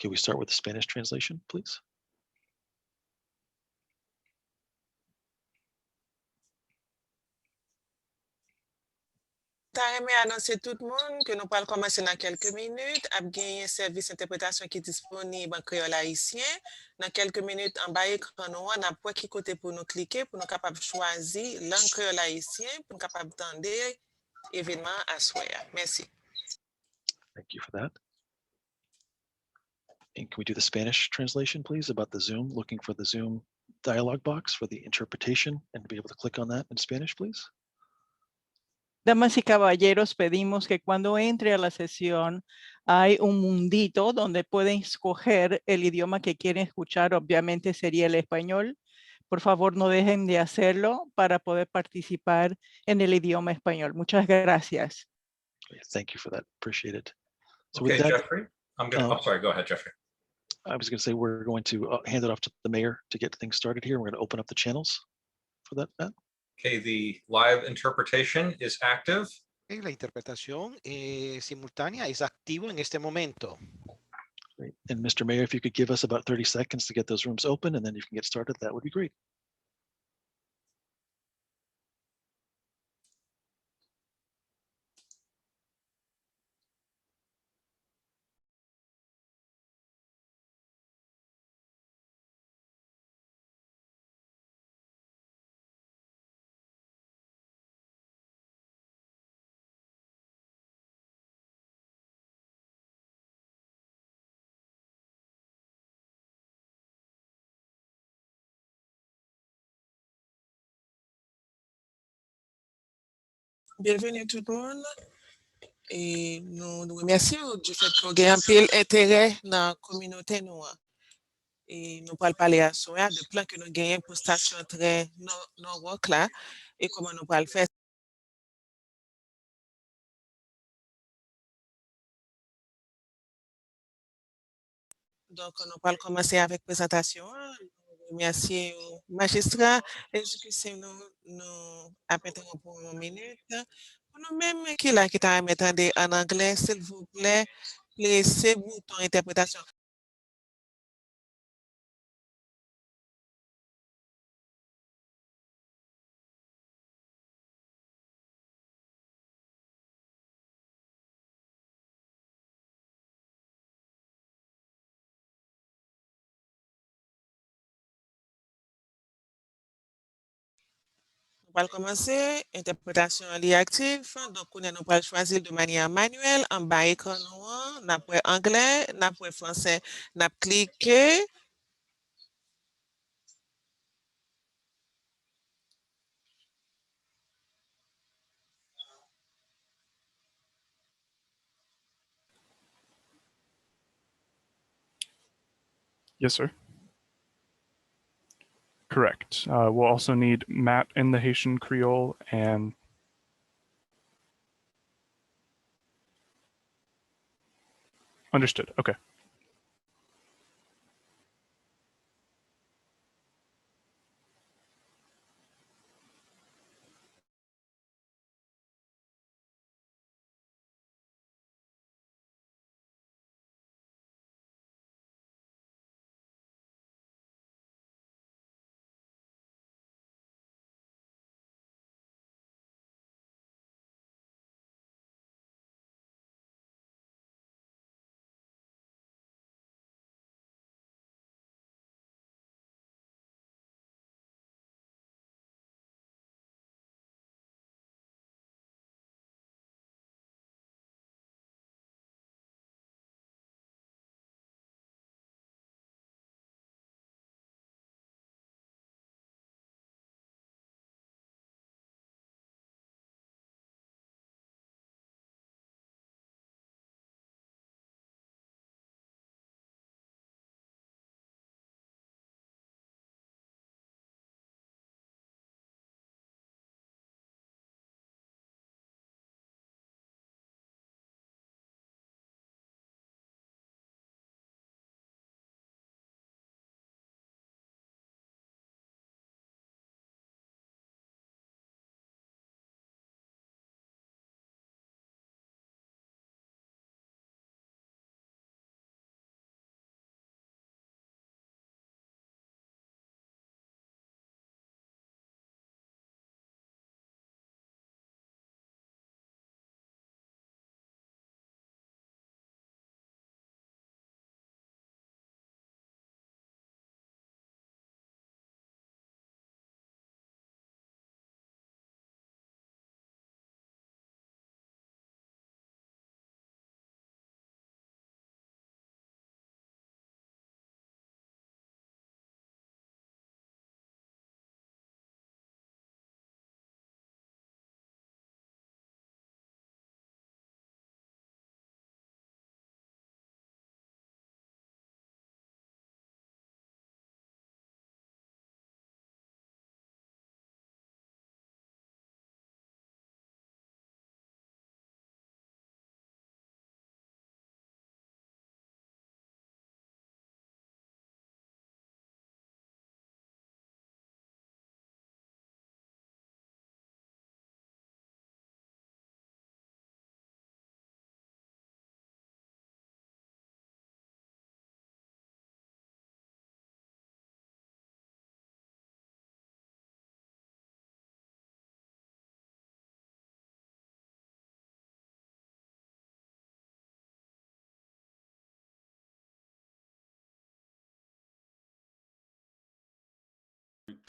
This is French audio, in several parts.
Can we start with the Spanish translation, please? Ta remè annoncer tout le monde que nous allons commencer dans quelques minutes. A gagné un service interprétation qui est disponible en créole haïtien. Dans quelques minutes, en bas écran, nous avons qui côté pour nous cliquer, pour nous capables de choisir langue créole haïtien, pour nous capables d'entendre événement à soir. Merci. Thank you for that. And can we do the Spanish translation, please, about the Zoom, looking for the Zoom dialog box for the interpretation and to be able to click on that in Spanish, please? Damas y caballeros, pedimos que cuando entre a la sesión hay un mundito donde pueden escoger el idioma que quieren escuchar. Obviamente sería el español. Por favor, no dejen de hacerlo para poder participar en el idioma español. Muchas gracias. Thank you for that. Appreciate it. So Okay, with that, Jeffrey, I'm sorry, go ahead, Jeffrey. I was going to say we're going to hand it off to the mayor to get things started here. We're going to open up the channels for that, Matt. Okay, the live interpretation is active. La interpretación simultánea es activo en este momento. Great. And Mr. Mayor, if you could give us about 30 seconds to get those rooms open and then you can get started, that would be great. Bienvenue tout le monde. Et nous remercions du fait qu'on ait un peu d'intérêt dans la communauté noire. Et nous allons parler à soi de plans que nous gagnons pour station très Norwalk là et comment nous allons faire. Donc, nous allons commencer avec la présentation. Merci aux magistrats. Excusez nous appelons pour une minute. Pour nous-mêmes qui là qui t'a m'attendez en anglais, s'il vous plaît, laissez bouton interprétation. On va commencer, interprétation active. Donc, on va choisir de manière manuelle en bas écran, on a pour anglais, on a pour français, on a cliqué. Yes, sir. Correct. We'll also need Matt in the Haitian Creole and understood. Okay.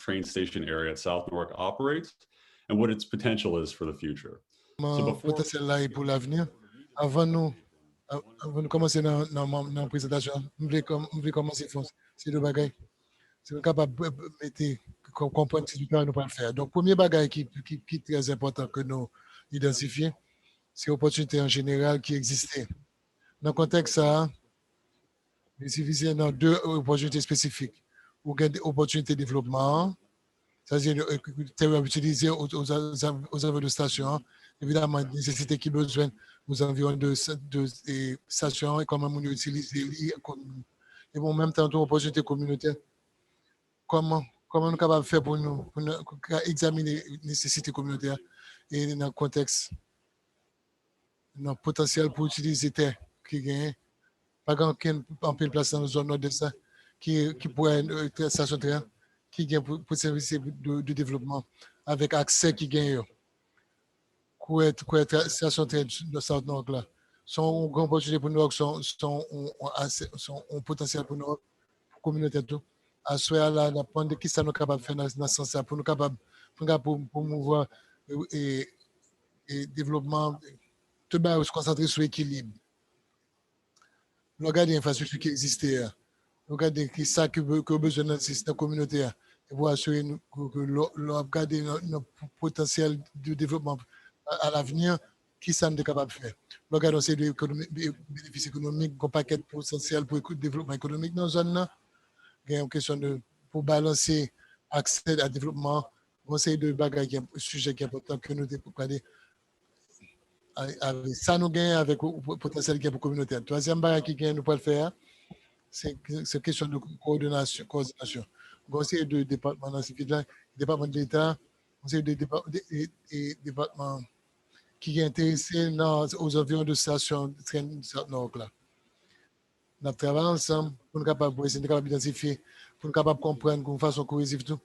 train station area at South Newark operates and what its potential is for the future. before- Potentiel là pour l'avenir. Avant de commencer dans la présentation, je vais commencer à ces deux bagages. C'est capable de comprendre ce que nous pouvons faire. Donc, premier bagage qui est très important que nous identifions, c'est l'opportunité en général qui existait. Dans le contexte, ça, il suffisait dans deux opportunités spécifiques. Ou une opportunité de développement, c'est-à-dire utiliser aux environs de stations, évidemment, nécessité qui besoin aux environs de stations et comment on utilise et en même temps, une opportunité communautaire. Comment nous sommes capables de faire pour nous examiner les nécessités communautaires et dans le contexte, dans le potentiel pour utiliser terre qui gagne, pas en pleine place dans la zone nord-est qui pourrait être station de train qui gagne pour service de développement avec accès qui gagne. Quoi être station de train de South Nord là. Sont une grande opportunité pour nous, sont un potentiel pour nous, communauté tout. À ce là, la point de qui ça nous capable de faire dans ce sens pour nous capable pour promouvoir et développement, tout le monde se concentrer sur l'équilibre. Nous regardons l'infrastructure qui existait. Nous regardons qui ça que besoin dans le système communautaire. Et pour assurer que nous regardons notre potentiel de développement à l'avenir, qui ça nous est capable de faire. Nous regardons ces bénéfices économiques, un paquet potentiel pour le développement économique dans la zone. Il y a une question pour balancer accès à développement. Conseil de bagages, un sujet qui est important que nous devons regarder. Ça nous gagne avec le potentiel qui est pour la communauté. Troisième bagage qui gagne, nous pouvons le faire, c'est question de coordination. Conseil de département dans ce département de l'État, conseil de département qui est intéressé aux environs de stations de train nord là. Nous travaillons ensemble pour nous capables d'identifier, pour nous capables de comprendre de façon cohésive tout,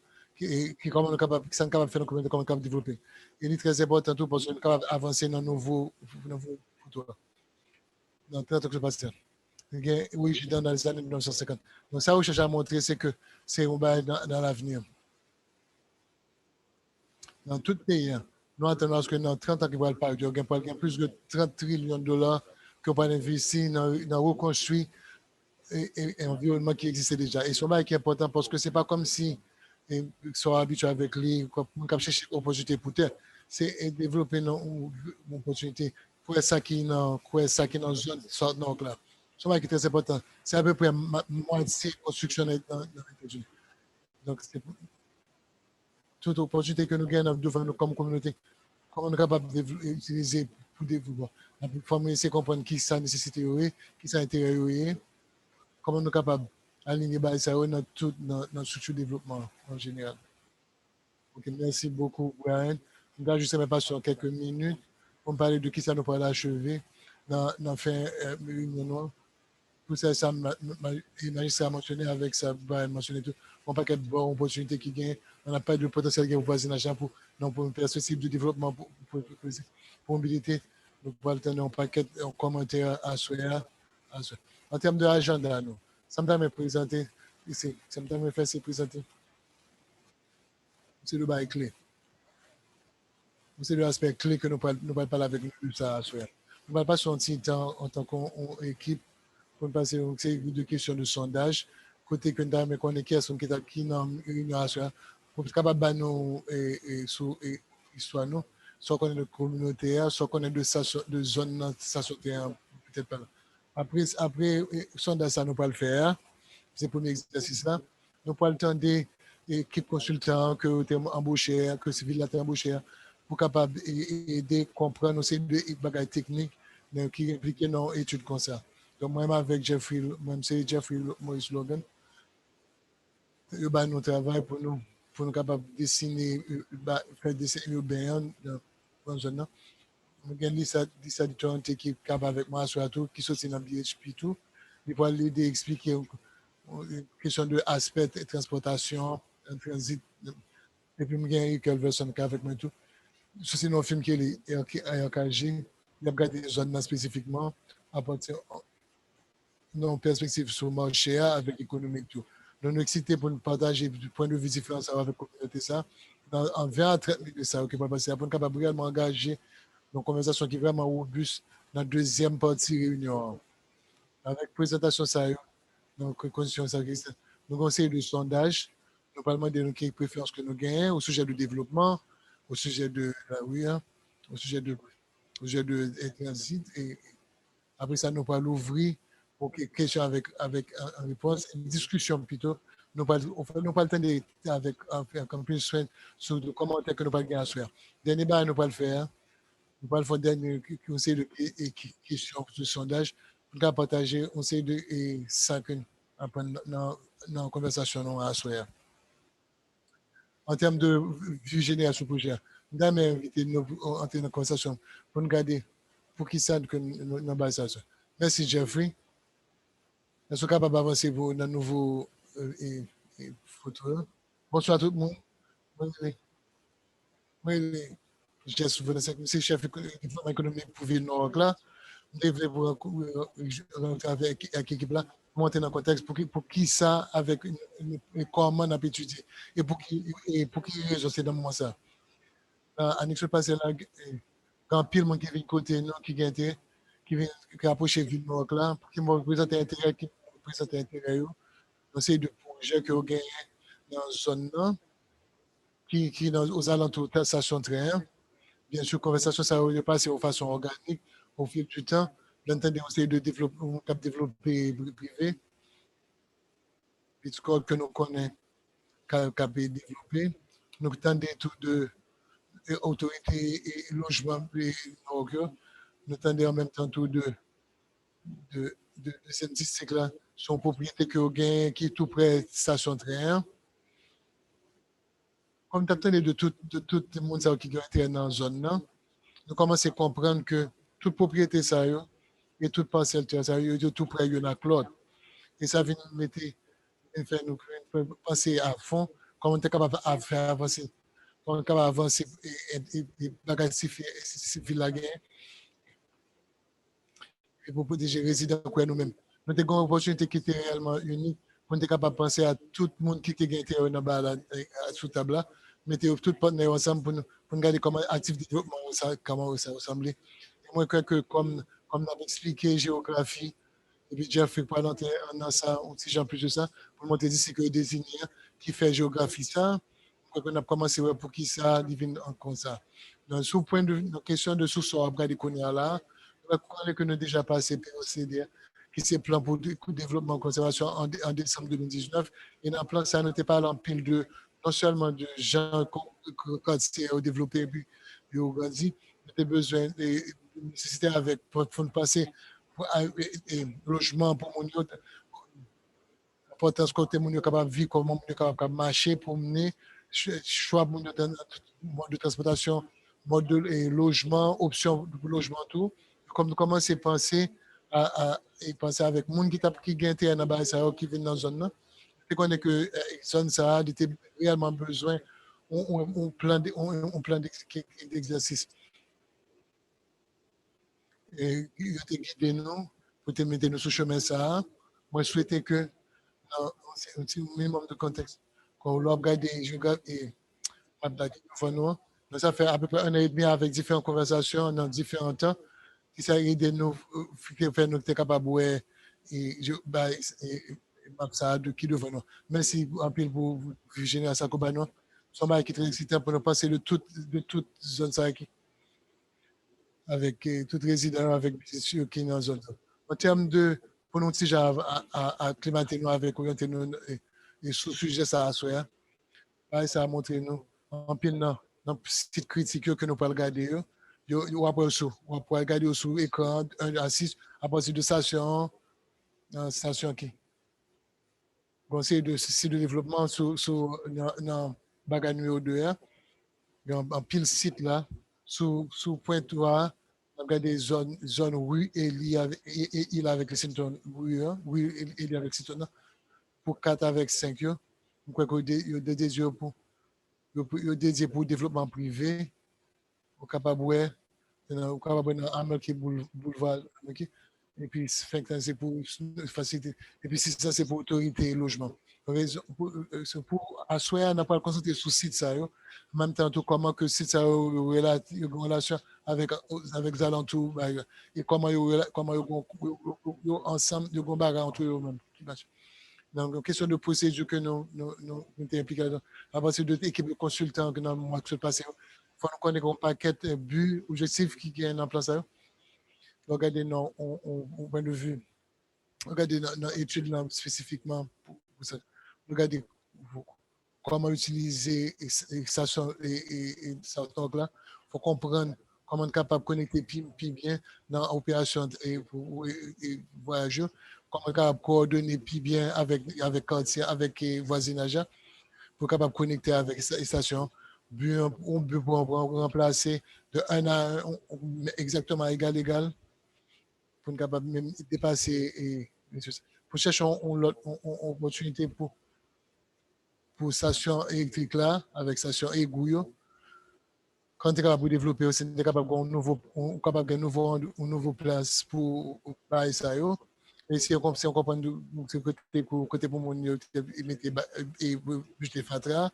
comment nous capables de faire nos communautés, comment nous capables de développer. Et c'est très important tout parce que nous sommes capables d'avancer dans nouveau futur. Dans 30 ans que je passe. Oui, je suis dans les années 1950. Donc ça, où je cherche à montrer, c'est que c'est un bail dans l'avenir. Dans tout pays, nous attendons que dans 30 ans qu'il va le parler, il y a plus de 30 trillions de dollars qu'on va investir dans reconstruire un environnement qui existait déjà. Et ce qui est important parce que ce n'est pas comme si ils sont habitués avec lui, comme chercher une opportunité pour terre. C'est développer une opportunité pour ça qui est dans la zone nord là. Ce qui est très important. C'est à peu près moitié construction dans les États-Unis. Donc, c'est toute opportunité que nous gagnons devant nous comme communauté. Comment nous sommes capables d'utiliser pour développer. Il faut essayer de comprendre qui ça nécessité, qui ça intérêt, comment nous sommes capables d'aligner ça dans toute notre structure de développement en général. Okay, merci beaucoup, Brian. Je vais juste passer sur quelques minutes pour me parler de qui ça nous pourrait achever dans la fin de réunion. Tout ça, le magistrat a mentionné avec ça, Brian mentionné tout. On n'a pas de bonne opportunité qui gagne. On n'a pas de potentiel qui est pour voisinage pour une perspective de développement pour mobilité. Nous pouvons tenir un paquet de commentaires à soi. En termes d'agenda, nous, ça me présenter ici. Ça me faire se présenter. C'est le bail clé. C'est l'aspect clé que nous parlons parler avec nous ça à soi. Nous ne parlons pas sur un petit temps en tant qu'équipe pour passer de questions de sondage. Côté que nous avons qu'on qui est dans une réunion à soi. Pour être capable de nous histoire nous. Soit qu'on est de communauté, soit qu'on est de zone, ça peut-être pas là. Après, sondage, ça nous pas le faire. C'est le premier exercice là. Nous pas le temps des équipes consultants que tu as embauché, que civil là embauché pour capable aider comprendre aussi des bagages techniques qui impliquent dans l'étude comme ça. Donc moi avec Jeffrey, même c'est Jeffrey Maurice Logan, nous travaillons pour nous capables de dessiner, faire dessiner urbain dans la zone. Nous avons une liste de différentes équipes avec moi sur tout, qui sont dans le BHP tout. Ils vont l'aider à expliquer une question de aspect de transportation, un transit. Et puis, nous avons quelques personnes avec moi tout. C'est un film qui est RKG. Il a regardé les zones spécifiquement à partir d'une perspective sur le marché avec l'économie tout. Nous nous exciter pour nous partager du point de vue différent avec la communauté ça. En 20 à 30 minutes, ça, qui va passer, pour nous capable réellement engager une conversation qui est vraiment robuste dans la deuxième partie réunion. Avec présentation, ça, donc, conditions, ça, nous conseillons de sondage, nous parlons de quelles préférences que nous gagnons au sujet du développement, au sujet de la rue, au sujet de transit. Et après ça, nous allons l'ouvrir pour questions avec une réponse, une discussion plutôt. Nous pas le temps avec un peu de soin sur les commentaires que nous pas gagner à faire. Dernier bar, nous pas le faire. Nous pas le faire dernier conseil de questions de sondage. Nous allons partager un conseil de 5 dans la conversation à soir. En termes de vue générale sur le projet, nous avons invité nous entrer dans la conversation pour nous garder pour qui ça que nous avons ça. Merci Jeffrey. Nous sommes capables d'avancer pour un nouveau photo. Bonsoir tout le monde. Je suis chef économique pour Ville Nord là. Je voulais rentrer avec l'équipe là, monter dans le contexte pour qui ça, avec comment on a étudié et pour qui raison c'est dans moi ça. L'année passée là, quand pile monde qui vient côté nous qui vient qui approche Ville Nord là, pour qui me présente intérêt on sait de projets que vous gagnez dans la zone là, qui aux alentours de la station de train. Bien sûr, conversation, ça va passer de façon organique au fil du temps. L'entendez, on essaie de développer privé. Bitcoin que nous connaissons, qu'à développer. Nous attendons tout de autorité et logement. Nous attendons en même temps tout de cette district-là, son propriété que vous gagnez, qui est tout près de la station de train. Comme tu attendais de tout le monde qui est dans la zone, nous commençons à comprendre que toute propriété ça et toute parcelle ça est tout près de la cloud. Et ça vient nous mettre, nous penser à fond comment on est capable de faire avancer, comment on est capable d'avancer et bagages civils la guerre. Et pour protéger les résidents nous-mêmes. Nous avons une opportunité qui était réellement unique pour être capable de penser à tout le monde qui était intérêt dans sous table là, mettez tout le partenaire ensemble pour nous regarder comment actif développement comment ça ressemble. Et moi je crois que comme on a expliqué géographie et puis Jeff fait pas dans ça aussi j'en plus de ça pour montrer ici que désigner qui fait géographie ça on a commencé pour qui ça divine comme ça. Donc sous point de question de sous-sol après des connaître là on va que nous déjà passé POCD qui c'est plan pour le développement et conservation en décembre 2019. Et dans le plan, ça n'était pas en pile de, non seulement de gens qui ont développé et ont grandi, mais des besoins, des nécessités avec, pour passer logement pour mon autre, l'importance côté mon capable de vivre, comment mon capable de marcher, pour mener, choix de transportation, mode de logement, option de logement, tout. Comme nous commençons à penser, et penser avec les gens qui gagnent qui viennent dans la zone. Et qu'on est que zone ça a réellement besoin d'un plan d'exercice. Et il a guidé nous pour te mettre nous sur le chemin ça. Moi, je souhaitais que c'est un petit minimum de contexte. Quand on regarde les géographies et nous, ça fait à peu près 1 an et demi avec différentes conversations dans différents temps. Qui ça aide nous faire nous être capable de qui devant nous. Merci en pile pour Virginie à Sakobano. Sommes qui très excitant pour nous passer de toute zone ça avec tout résident avec ceux qui dans zone. En termes de pour nous déjà à acclimater nous avec orienter nous et sous sujet ça à soi. Ça a montré nous en pile dans petite critique que nous pas regarder. On va regarder sur l'écran 1 à 6 à partir de station qui conseil de site de développement sur bagage numéro 2 en pile site là sous point 3 on regarde des zones rue et il avec les symptômes rue et il avec symptômes pour 4 avec 5 yo on croit que dédié pour développement privé au capable dans qui boulevard et puis c'est pour faciliter et puis ça c'est pour autorité et logement Pour asseoir, on n'a pas le concentrer sur le site, ça, en même temps, tout comment que le site ça a une relation avec les alentours, et comment ils ensemble, ils ont entre eux-mêmes. Donc, une question de procédure que nous sommes impliqués là-dedans. À partir de l'équipe de consultants que nous avons passé, il faut nous connaître un paquet de buts, objectifs qui sont en place. Regardez, on point de vue, regardez dans l'étude spécifiquement pour ça. Regardez comment utiliser ça là. Il faut comprendre comment on est capable de connecter plus bien dans l'opération et voyageurs, comment on est capable de coordonner plus bien avec quartier, avec voisinage, pour être capable de connecter avec les stations. On peut remplacer de 1 à 1 exactement égal pour être capable de même dépasser. Pour chercher une opportunité pour station électrique là, avec station aiguille. Quand tu es capable de développer, tu es capable de un nouveau place pour ça. Et si on comprend que côté pour mon et jeter fatra,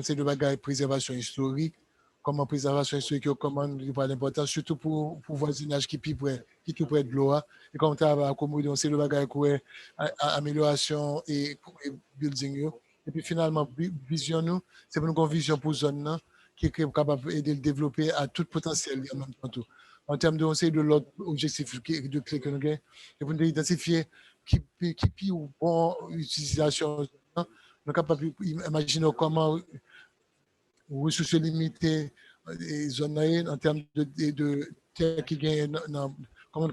c'est de bagaille préservation historique, comment préservation historique, comment il pas l'importance, surtout pour voisinage qui est tout près de l'eau. Et comme tu as accommodé, c'est de bagaille amélioration et building. Et puis finalement, vision nous, c'est pour nous une vision pour zone qui est capable d'aider le développer à tout potentiel en même temps. En termes de conseil de l'autre objectif de clé que nous avons, et pour nous identifier qui ou bon utilisation, nous sommes capables d'imaginer comment ressources limitées et zones en termes de terre qui gagne, comment on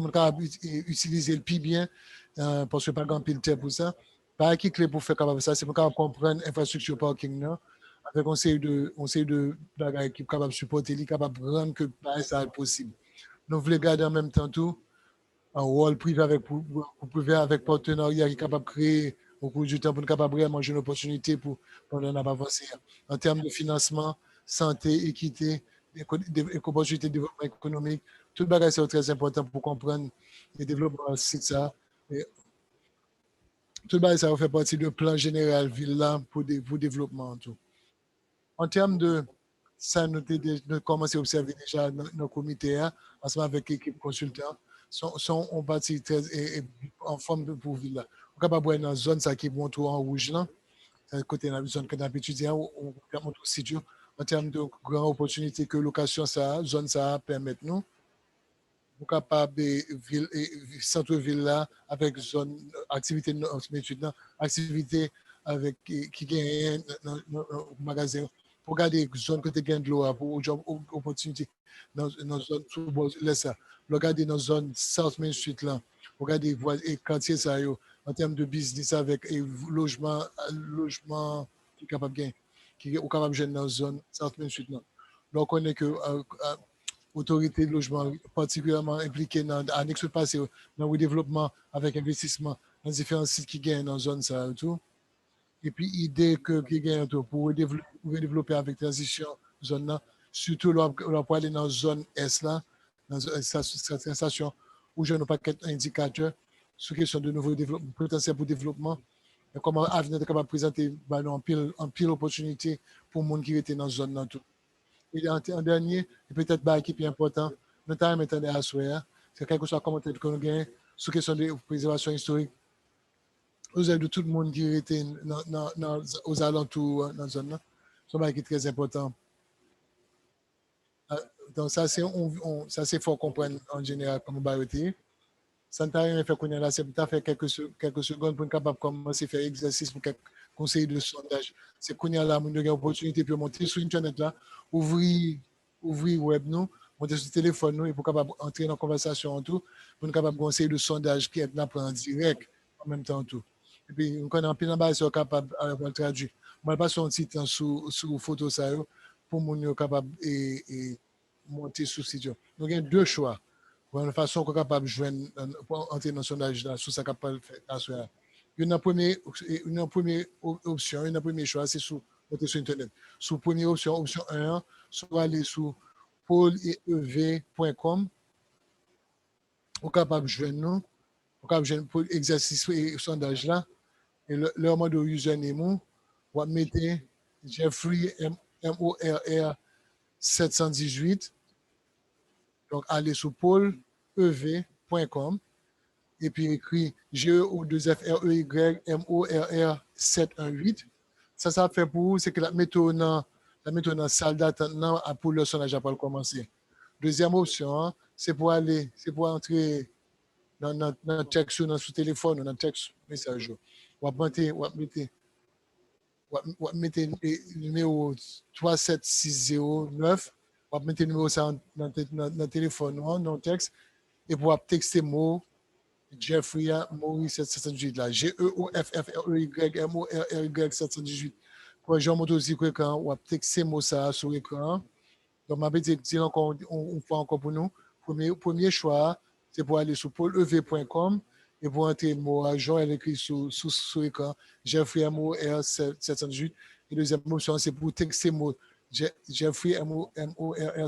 capable utiliser le plus bien, parce que pas grand pile terre pour ça. Pas qui clé pour faire capable ça, c'est pour capable comprendre l'infrastructure parking là, avec un série de bagages qui est capable de supporter, qui est capable de rendre que ça est possible. Nous voulons garder en même temps tout un rôle privé avec partenariat qui est capable de créer au cours du temps pour être capable de vraiment jouer une opportunité pour nous avancer. En termes de financement, santé, équité, opportunité de développement économique, tout le bagage c'est très important pour comprendre le développement de ça. Tout le ça fait partie du plan général ville pour développement. Tout. En termes de ça, nous avons commencé à observer déjà nos comités, ensemble avec l'équipe consultant, sont en partie très en forme de pour ville. On est capable de voir dans la zone qui montre en rouge, là, côté de la zone que nous avons étudiée, on montre aussi en termes de grandes opportunités que location, ça, zone, ça permet nous. Nous sommes capables de centre-ville là, avec zone, activité de notre étude, activité avec qui gagne dans le magasin. Pour garder les zones que tu gagnes de l'eau, pour opportunité dans la zone sous ça. Regarder dans la zone South Main Street là, regarder les quartiers ça en termes de business avec logement qui est capable de gagner, qui est capable de gagner dans la zone South Main Street là. Donc on est que autorité de logement particulièrement impliquée dans l'annexe passé dans le développement avec investissement dans différents sites qui gagnent dans la zone ça et tout. Et puis idée qui gagne pour développer avec transition zone là, surtout pour aller dans la zone S là, dans cette station où je n'ai pas d'indicateur sur question de nouveaux potentiel pour développement et comment l'avenir est capable de présenter en pile opportunité pour les gens qui étaient dans la zone là tout. Et en dernier, et peut-être qui est plus important, notamment maintenant à Soya, c'est quelque chose comme que nous gagnons sur question de préservation historique. Vous avez de tout le monde qui était aux alentours dans la zone. C'est très important. Donc, ça, c'est fort comprendre en général comme bioté. Ça ne t'a rien fait qu'on est là, c'est pour faire quelques secondes pour être capable de commencer à faire exercice pour quelques conseils de sondage. C'est qu'on est là, on a une opportunité de monter sur Internet là, ouvrir web nous, monter sur le téléphone nous, et pour capable entrer dans la conversation en tout, pour être capable de conseiller de sondage qui est là en direct en même temps tout. Et puis, on connaît un peu de capable de traduire. On va passer un petit temps sur photo ça pour nous capable de monter sur le site. Donc, il y a deux choix. De façon qu'on est capable de joindre pour entrer dans le sondage là, sur ça capable de faire. Une première option, une première choix, c'est sur Internet. Sur première option 1, soit aller sur pôleev.com. On est capable de joindre nous, on est capable de joindre pour l'exercice et sondage là. Et le mot de username, vous mettez Jeffrey MORR 718. Donc, allez sur paulev.com et puis écrit GEO2FREY-MORR 718. Ça fait pour vous, c'est que la méthode dans la salle d'attente pour le sondage n'a pas commencé. Deuxième option, c'est pour entrer dans notre texte sur notre téléphone, dans notre texte message. Vous mettez le numéro 37609. Vous mettez le numéro ça dans le téléphone, dans le texte, et vous texter mot Jeffrey Maurice 718 là. GEOFFREY-MORRY 718. Pour Jean Moto aussi, quand vous texter mot ça sur l'écran. Donc, je vais dire encore une fois encore pour nous. Premier choix, c'est pour aller sur paulev.com et pour entrer le mot agent, elle écrit sur l'écran Jeffrey MOR 718. Et deuxième option, c'est pour texter le mot Jeffrey MOR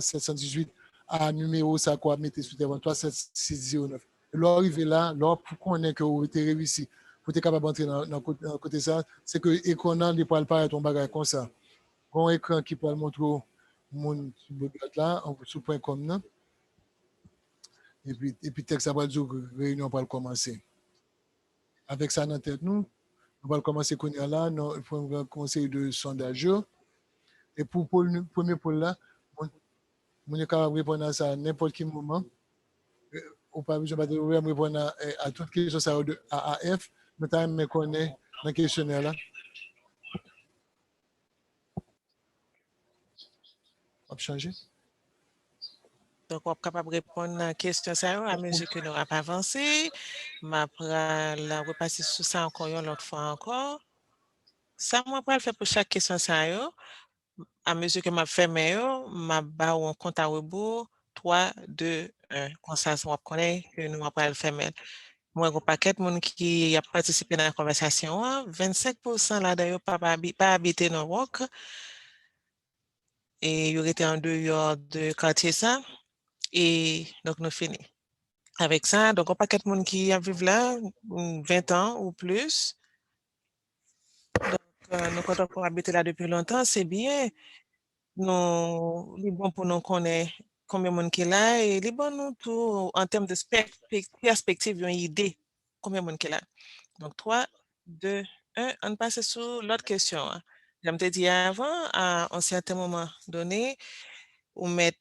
718 à numéro ça quoi mettez sur téléphone 37609. Et l'arrivée là, pour qu'on ait que vous avez réussi, pour être capable d'entrer dans côté ça, c'est que l'écran n'est pas apparaître ton bagage comme ça. Un écran qui peut montrer mon là sur .com là. Et puis texte ça va dire que réunion va commencer. Avec ça en tête nous va commencer qu'on est là pour un conseil de sondage. Et pour le premier pôle là, on est capable de répondre à ça à n'importe quel moment. Ou pas besoin de répondre à toutes les questions de AAF, notamment mais qu'on est dans le questionnaire là. On va changer. Donc, on est capable de répondre à la question à mesure que nous avons avancé. Je vais repasser sur ça encore une autre fois encore. Ça, moi, je vais le faire pour chaque question à mesure que je fais meilleur, je vais un compte à rebours 3, 2, 1. Comme ça, on va connaître que nous allons le faire. Moi, un paquet de monde qui a participé dans la conversation, 25% là d'ailleurs pas habité dans le Wok. Et il était en dehors de quartier ça. Et donc, nous finissons. Avec ça, donc, on pas quatre monde qui a vécu là, 20 ans ou plus. Donc, nous, quand on habite là depuis longtemps, c'est bien. Nous, c'est bon pour nous connaître combien de monde qui est là et c'est bon nous tout en termes de perspective, une idée combien de monde qui est là. Donc, 3, 2, 1, on passe sur l'autre question. Comme je dit avant, à un certain moment donné, ou mettre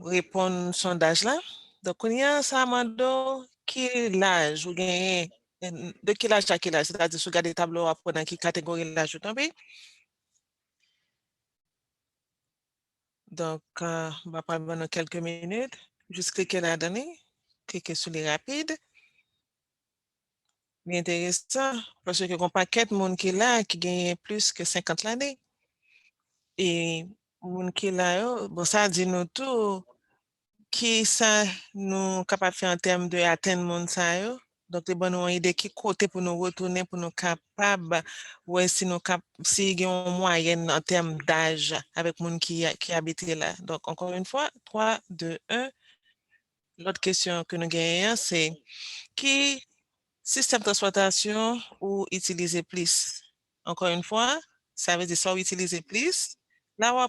répondre au sondage là. Donc, on y a ça, Mando, quel âge ou gagne, de quel âge à quel âge, c'est-à-dire, si vous regardez le tableau, après, dans quelle catégorie l'âge vous tombez. Donc, on va prendre pendant quelques minutes, juste cliquer là-dedans, cliquer sur les rapides. Bien intéressant, parce que il y a un paquet de monde qui est là, qui gagne plus que 50 l'année. Et, monde qui est là, bon, ça dit nous tout, qui ça nous capable de faire en termes de atteindre monde ça yo. Donc les bonnes ont idée qui côté pour nous retourner pour nous capable ouais si nous si il y a une moyenne en termes d'âge avec monde qui habite là. Donc encore une fois 3 2 1. L'autre question que nous gagnons c'est qui système de transportation ou utiliser plus. Encore une fois, ça veut dire ça utiliser plus. Là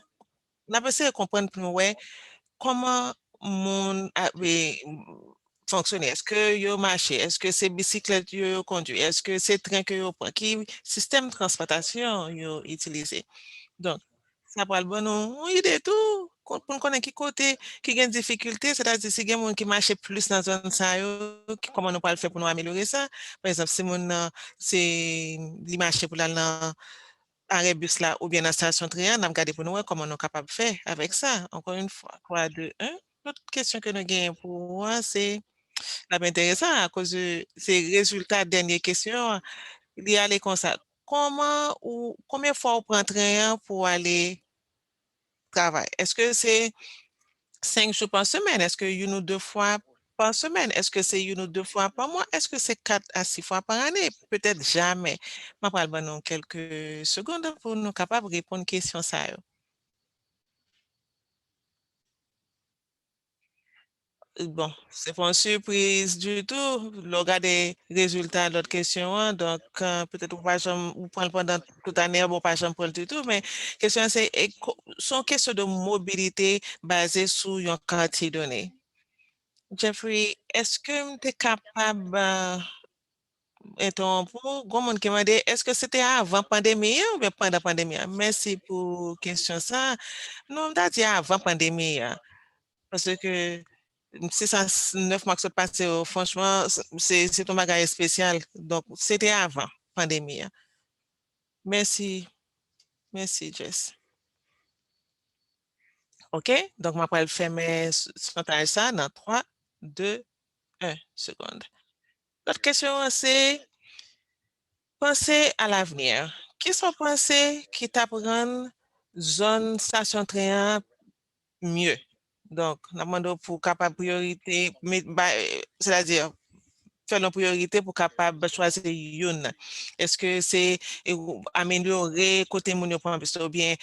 on a besoin de comprendre pour nous ouais comment mon fonctionne? Est-ce que yo marché? Est-ce que c'est bicyclette yo conduit? Est-ce que c'est train que yo prend? Qui système de transportation yo utilisé? Donc, ça va le bon nous idée tout pour nous connaître qui côté qui gagne difficulté, c'est-à-dire si quelqu'un qui marche plus dans zone ça yo, comment nous pas le faire pour nous améliorer ça? Par exemple, si mon c'est li marché pour la dans arrêt bus là ou bien la station train, on a regardé pour nous comment nous sommes capables de faire avec ça. Encore une fois, 3, 2, 1. L'autre question que nous gagnons pour moi, c'est intéressant à cause de ces résultats de dernière question. Il y a les comme ça. Comment ou combien de fois on prend train pour aller travailler? Est-ce que c'est 5 jours par semaine? Est-ce que une ou 2 fois par semaine? Est-ce que c'est une ou 2 fois par mois? Est-ce que c'est 4 à 6 fois par année? Peut-être jamais. Je vais prendre quelques secondes pour nous capables de répondre à question ça. Bon, c'est pas une surprise du tout. Le regard résultats de l'autre question, hein. Donc, peut-être ou prendre pendant toute l'année, bon, pas jamais prendre du tout, mais question c'est, son question de mobilité basée sur une quantité donnée. Jeffrey, est-ce que tu es capable interrompre? Gros monde qui m'a dit, est-ce que c'était avant pandémie ou bien pendant pandémie? Merci pour question ça. Non, on dit avant pandémie, hein. Parce que 609 mois que ça passe, franchement, c'est un bagage spécial. Donc, c'était avant pandémie, hein. Merci. Merci, Jess. OK? Donc, je vais fermer ça dans 3, 2, 1 seconde. L'autre question, c'est penser à l'avenir. Qui sont pensés qui t'apprennent zone station train mieux? Donc, on demande pour capable priorité, c'est-à-dire faire une priorité pour capable choisir une. Est-ce que c'est améliorer côté mon yo prend bus ou bien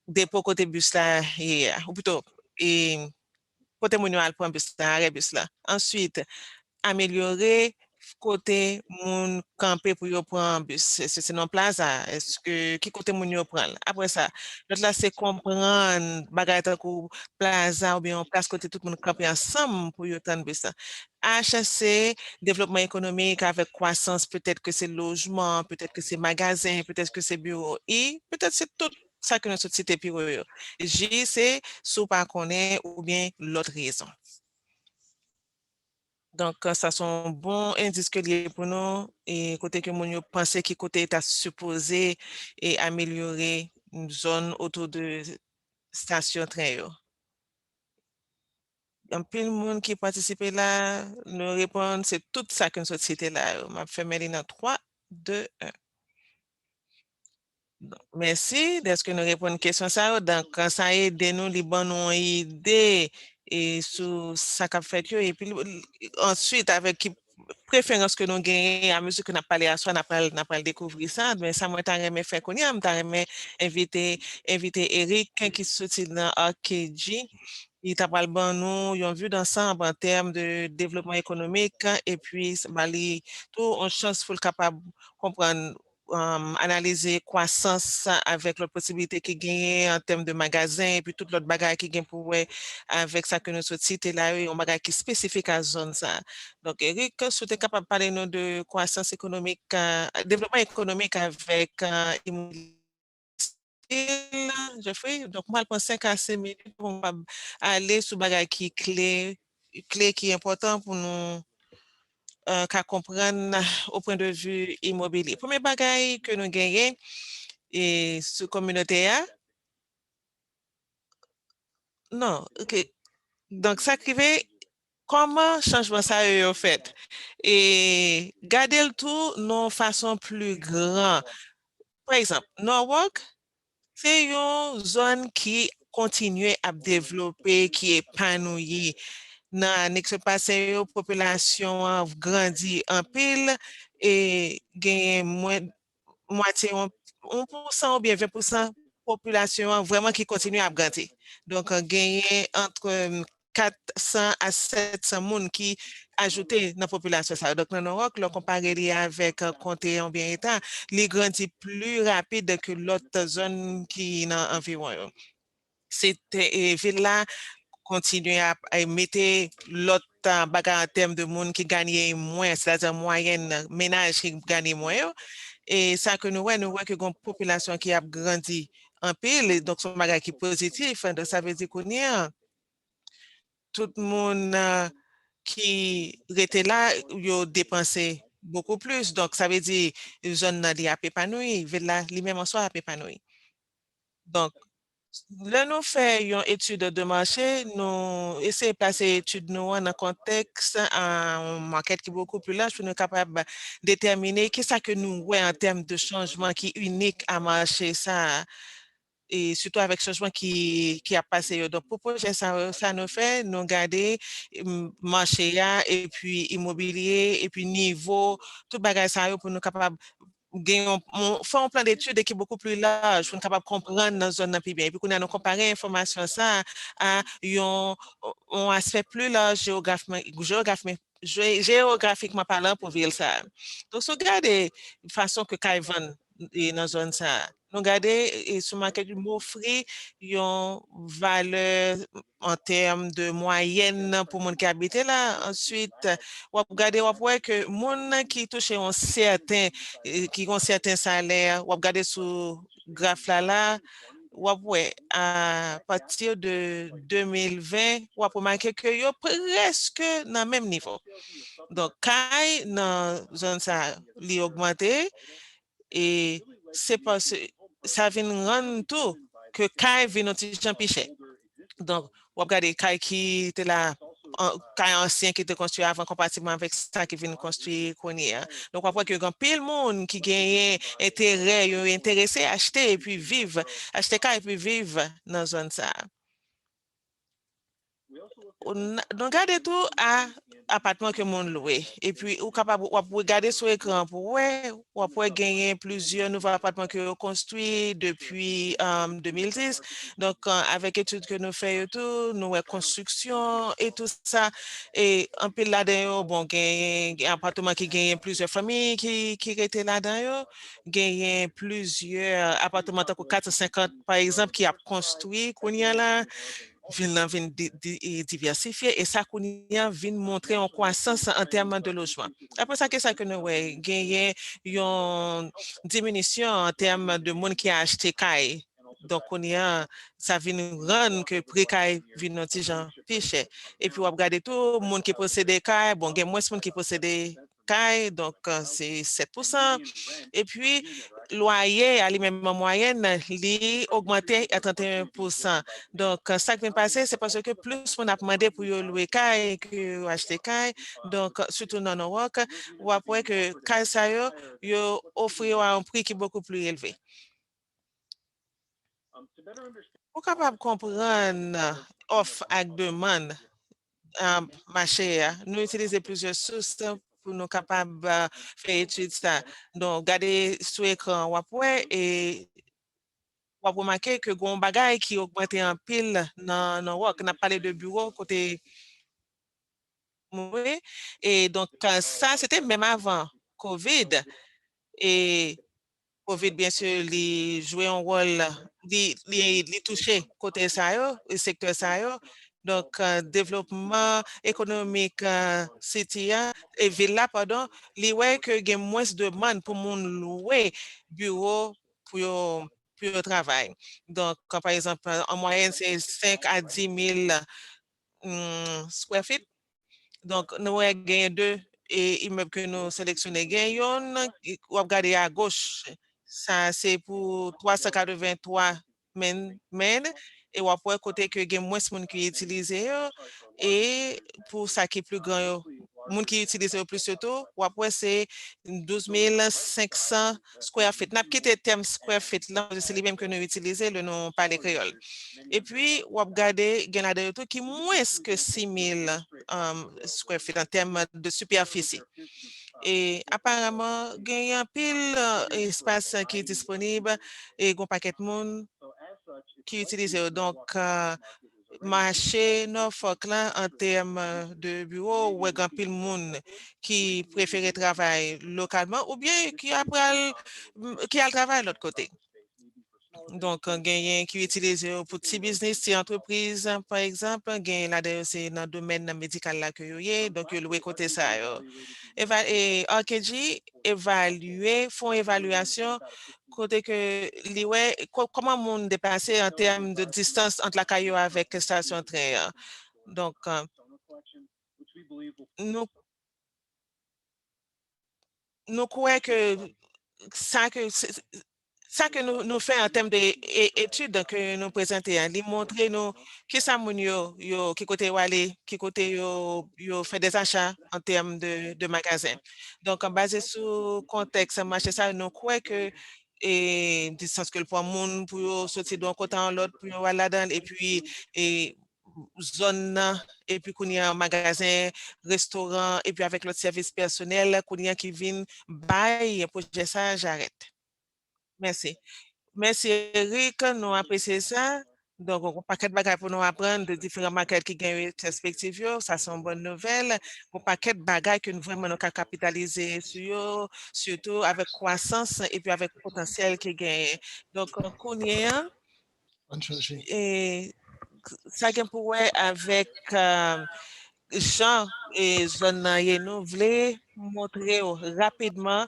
dépôt côté bus là ou plutôt et côté mon yo al prend bus là, arrêt bus là. Ensuite, améliorer côté mon camper pour yo prendre bus. C'est non plaza. Est-ce que qui côté mon yo prend? Après ça, l'autre là c'est comprendre bagay tan kou plaza ou bien place côté tout le monde camper ensemble pour yo prendre bus là. HSC, développement économique avec croissance, peut-être que c'est logement, peut-être que c'est magasin, peut-être que c'est bureau. Et peut-être c'est tout ça que notre société puis J, c'est sous pas connaît ou bien l'autre raison. Donc, ça sont bons indices que liés pour nous et côté que mon pensait qui côté est supposé et améliorer une zone autour de station train. Yo. Il y a plein de monde qui participe là, nous répondre, c'est tout ça qu'une société là. Je vais fermer dans 3, 2, 1. Merci d'être que nous répondons à question ça. Donc, ça aide nous, les bonnes ont idée et sur ça qu'a fait et puis ensuite avec qui préférence que nous gagnons à mesure que nous parlé à soi, nous pas découvrir ça, mais ça moi t'aimerais faire connaître, t'aimerais inviter Eric qui sorti dans AKG. Il t'a parlé bon nous, ils ont vu d'ensemble en termes de développement économique et puis tout une chance pour le capable comprendre analyser croissance avec la possibilité qui gagne en termes de magasins et puis toute l'autre bagage qui gagne pour avec ça que nous sommes cités là, un bagage qui est spécifique à la zone ça. Donc, Eric, si tu es capable de parler nous de croissance économique, développement économique avec Jeffrey, donc moi, je pense 5 à 6 minutes pour aller sur bagage qui clé qui est important pour nous qu'à comprendre au point de vue immobilier. Premier bagage que nous gagnons et ce communauté a, non, ok. Donc, ça criait comment changement ça est fait et garder le tout non façon plus grand. Par exemple, Norwalk, c'est une zone qui continue à développer, qui est épanouie. Dans l'ex-passé, la population a grandi en pile et gagne moitié 1% ou bien 20% population vraiment qui continue à grandir. Donc, gagner entre 400 à 700 personnes qui ajoutent dans la population. Donc, dans le Maroc, comparé avec le comté en bien état, il grandit plus rapide que l'autre zone qui est dans l'environ. C'était ville là continuer à mettre l'autre bagarre en termes de monde qui gagnait moins, c'est-à-dire moyenne ménage qui gagnait moins. Et ça que nous voyons que une population qui a grandi en pile, donc son bagage qui est positif. Donc ça veut dire qu'on y a tout le monde qui était là, il a dépensé beaucoup plus. Donc ça veut dire que zone n'a pas épanoui, là, lui-même en soi a épanoui. Donc, là, nous faisons une étude de marché, nous essayons de placer l'étude dans un contexte, en market qui est beaucoup plus large pour nous capables de déterminer qu'est-ce que nous voyons en termes de changement qui est unique à marché, ça, et surtout avec le changement qui a passé. Donc, pour projet, ça nous fait, nous garder marché et puis immobilier, et puis niveau, tout bagage ça pour nous capables fait un plan d'études qui est beaucoup plus large pour nous capable comprendre dans zone plus bien. Et puis qu'on a nous comparer information ça à un aspect plus large géographiquement parlant pour ville ça. Donc, si vous regardez la façon que Kaivan est dans zone ça, nous regardez et sur market du m'offre une valeur en termes de moyenne pour monde qui habite là. Ensuite, vous regardez, vous voyez que monde qui touche un certain, qui ont un certain salaire, vous regardez sur graphe là, ouais, à partir de 2020, on peut remarquer que yo presque dans le même niveau. Donc, quand dans zone ça, li augmenté et c'est parce que ça vient rendre tout que quand vient un petit Jean Pichet. Donc, on regarde les cailles qui étaient là, cailles anciens qui étaient construits avant comparativement avec ça qui viennent construire qu'on y a. Donc, on voit qu'il y a pile monde qui gagne intérêt, intéressé à acheter et puis vivre, acheter cailles et puis vivre dans la zone ça. Donc, regardez tout à appartement que monde loué. Et puis, ou capable, ou regarder sur l'écran pour ouais, ou pour gagner plusieurs nouveaux appartements que nous construits depuis 2010. Donc, avec études que nous faisons tout, nous construction et tout ça. Et un peu là-dedans, bon, gagne un appartement qui gagne plusieurs familles qui étaient là-dedans, gagne plusieurs appartements, 450 par exemple, qui a construit, qu'on y a là. Vin diversifier et ça vient montrer en croissance en termes de logement. Après ça, qu'est-ce que nous avons gagné une diminution en termes de monde qui a acheté caille. Donc, ça vient rendre que prix caille vient un petit genre fiché. Et puis, on regarde tout le monde qui possède des cailles. Bon, il y a moins de monde qui possède des cailles, donc c'est 7%. Et puis, loyer à lui-même moyenne, il augmenté à 31%. Donc, ça qui vient passer, c'est parce que plus on a demandé pour louer caille que acheter caille. Donc, surtout dans New York, ou après que caille ça yo offre à un prix qui est beaucoup plus élevé. Pour capable comprendre offre et demande marché, nous utilisons plusieurs sources pour nous capables de faire étude ça. Donc, regardez sur l'écran, et on va remarquer que gon bagay qui augmente en pile dans work. On a parlé de bureau côté oui. Et donc, ça, c'était même avant COVID. Et COVID, bien sûr, il jouait un rôle, il touchait côté ça, le secteur ça. Donc, développement économique, city, et ville là, pardon, il ouais que il y a moins de demande pour mon louer bureau pour le travail. Donc, par exemple, en moyenne, c'est 5 à 10 000 square feet. Donc, nous avons gagné deux immeubles que nous sélectionnons. Gagnons, ou regardez à gauche, ça c'est pour 383 men. Et ou après, côté que il y a moins de monde qui utilise. Et pour ça qui est plus grand, monde qui utilise le plus surtout, ou après c'est 12 500 square feet. N'a quitté le terme square feet là, c'est les mêmes que nous utilisons, le nom parler créole. Et puis, ou regardez, il y en a d'autres qui moins que 6 000 square feet en termes de superficie. Et apparemment, il y a un pile espace qui est disponible et il y a un paquet de monde qui utilise. Donc, marché Norfolk là, en termes de bureau, où il y a un pile de monde qui préfère travailler localement ou bien qui a le travail de l'autre côté. Donc, gagnent qui utilisent pour petits business, petits entreprises, par exemple, gagnent là c'est dans le domaine médical là que y donc ils louent côté ça. Et RKG évaluer, font évaluation côté que comment monde dépasser en termes de distance entre la caillou avec la station de train. Donc, nous croyons que ça que nous faisons en termes d'études que nous présentons, ils montrent nous qui ça qui côté aller, qui côté yo fait des achats en termes de magasins. Donc, en basé sur le contexte marché ça, nous croyons que distance que le monde pour sortir d'un côté en l'autre pour aller là-dedans et puis zone nan, et puis qu'on y a un magasin, restaurant, et puis avec l'autre service personnel, qu'on y a qui vient bail, projet ça, j'arrête. Merci. Merci Eric, nous apprécions ça. Donc, on paquet de bagages pour nous apprendre de différents marques qui gagnent perspective, yo. Ça c'est une bonne nouvelle. Un paquet de bagages que nous vraiment nous capitaliser sur yo, surtout avec croissance et puis avec potentiel qui gagne. Donc, on y est, On cherche. et ça gagne pour ouais avec Jean et zone nous voulons montrer rapidement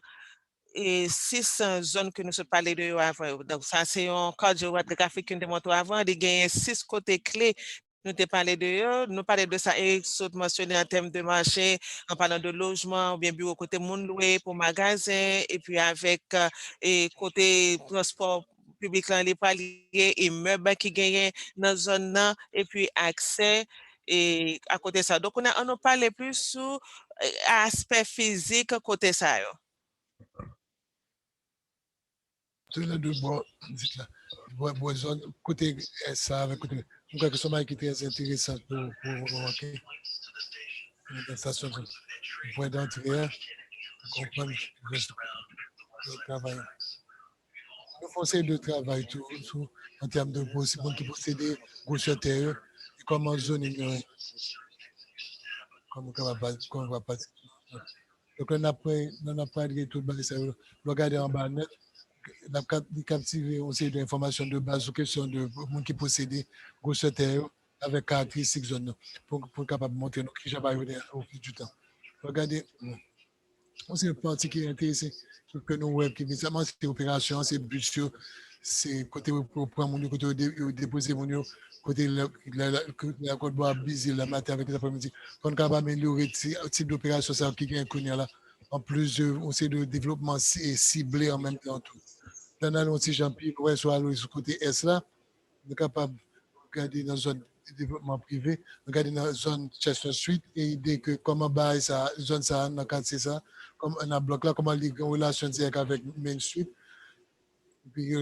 et 6 zones que nous sommes parlé de avant. Donc, ça, c'est un cartographique que nous montré avant. Il y a 6 côtés clés. Nous avons parlé de eux. Nous parlons de ça et saute mentionné en termes de marché, en parlant de logement, ou bien bureau côté monde loué pour magasin, et puis avec et côté transport public, là, les paliers, immeubles qui gagnent dans la zone, là, et puis accès. Et à côté de ça. Donc, on a parlé plus sur aspect physique côté ça. Yo. Tous les deux bords, dites là, zone, côté ça, avec côté. Je crois que c'est qui est très intéressant pour remarquer. La station de point d'entrée, comprendre le travail. Nous faisons de travail tout, en termes de posséder, gauche terre, et comment zone ignorée. Comme on va pas. Donc, on a pris tout le bagage, regarder en bas net. On a captivé aussi des informations de base sur question de monde qui possède gauche terre avec caractéristiques zones pour capable montrer nos qui j'avais au fil du temps. Regardez, c'est une partie qui est intéressée que nous web qui évidemment c'est opération, c'est but, c'est côté pour prendre mon côté déposer mon côté la côte bois busy le matin avec les après-midi. On est capable d'améliorer le type d'opération ça qui est connu là. En plus de aussi de développement ciblé en même temps tout. Dans la aussi Jean-Pierre, ouais, soit sur côté S là, on est capable de regarder dans la zone de développement privé, regarder dans la zone Chestnut Street et idée que comment bailler ça, zone ça, dans le quartier ça, comme un bloc là, comment lier en relation directe avec Main Street. Et puis,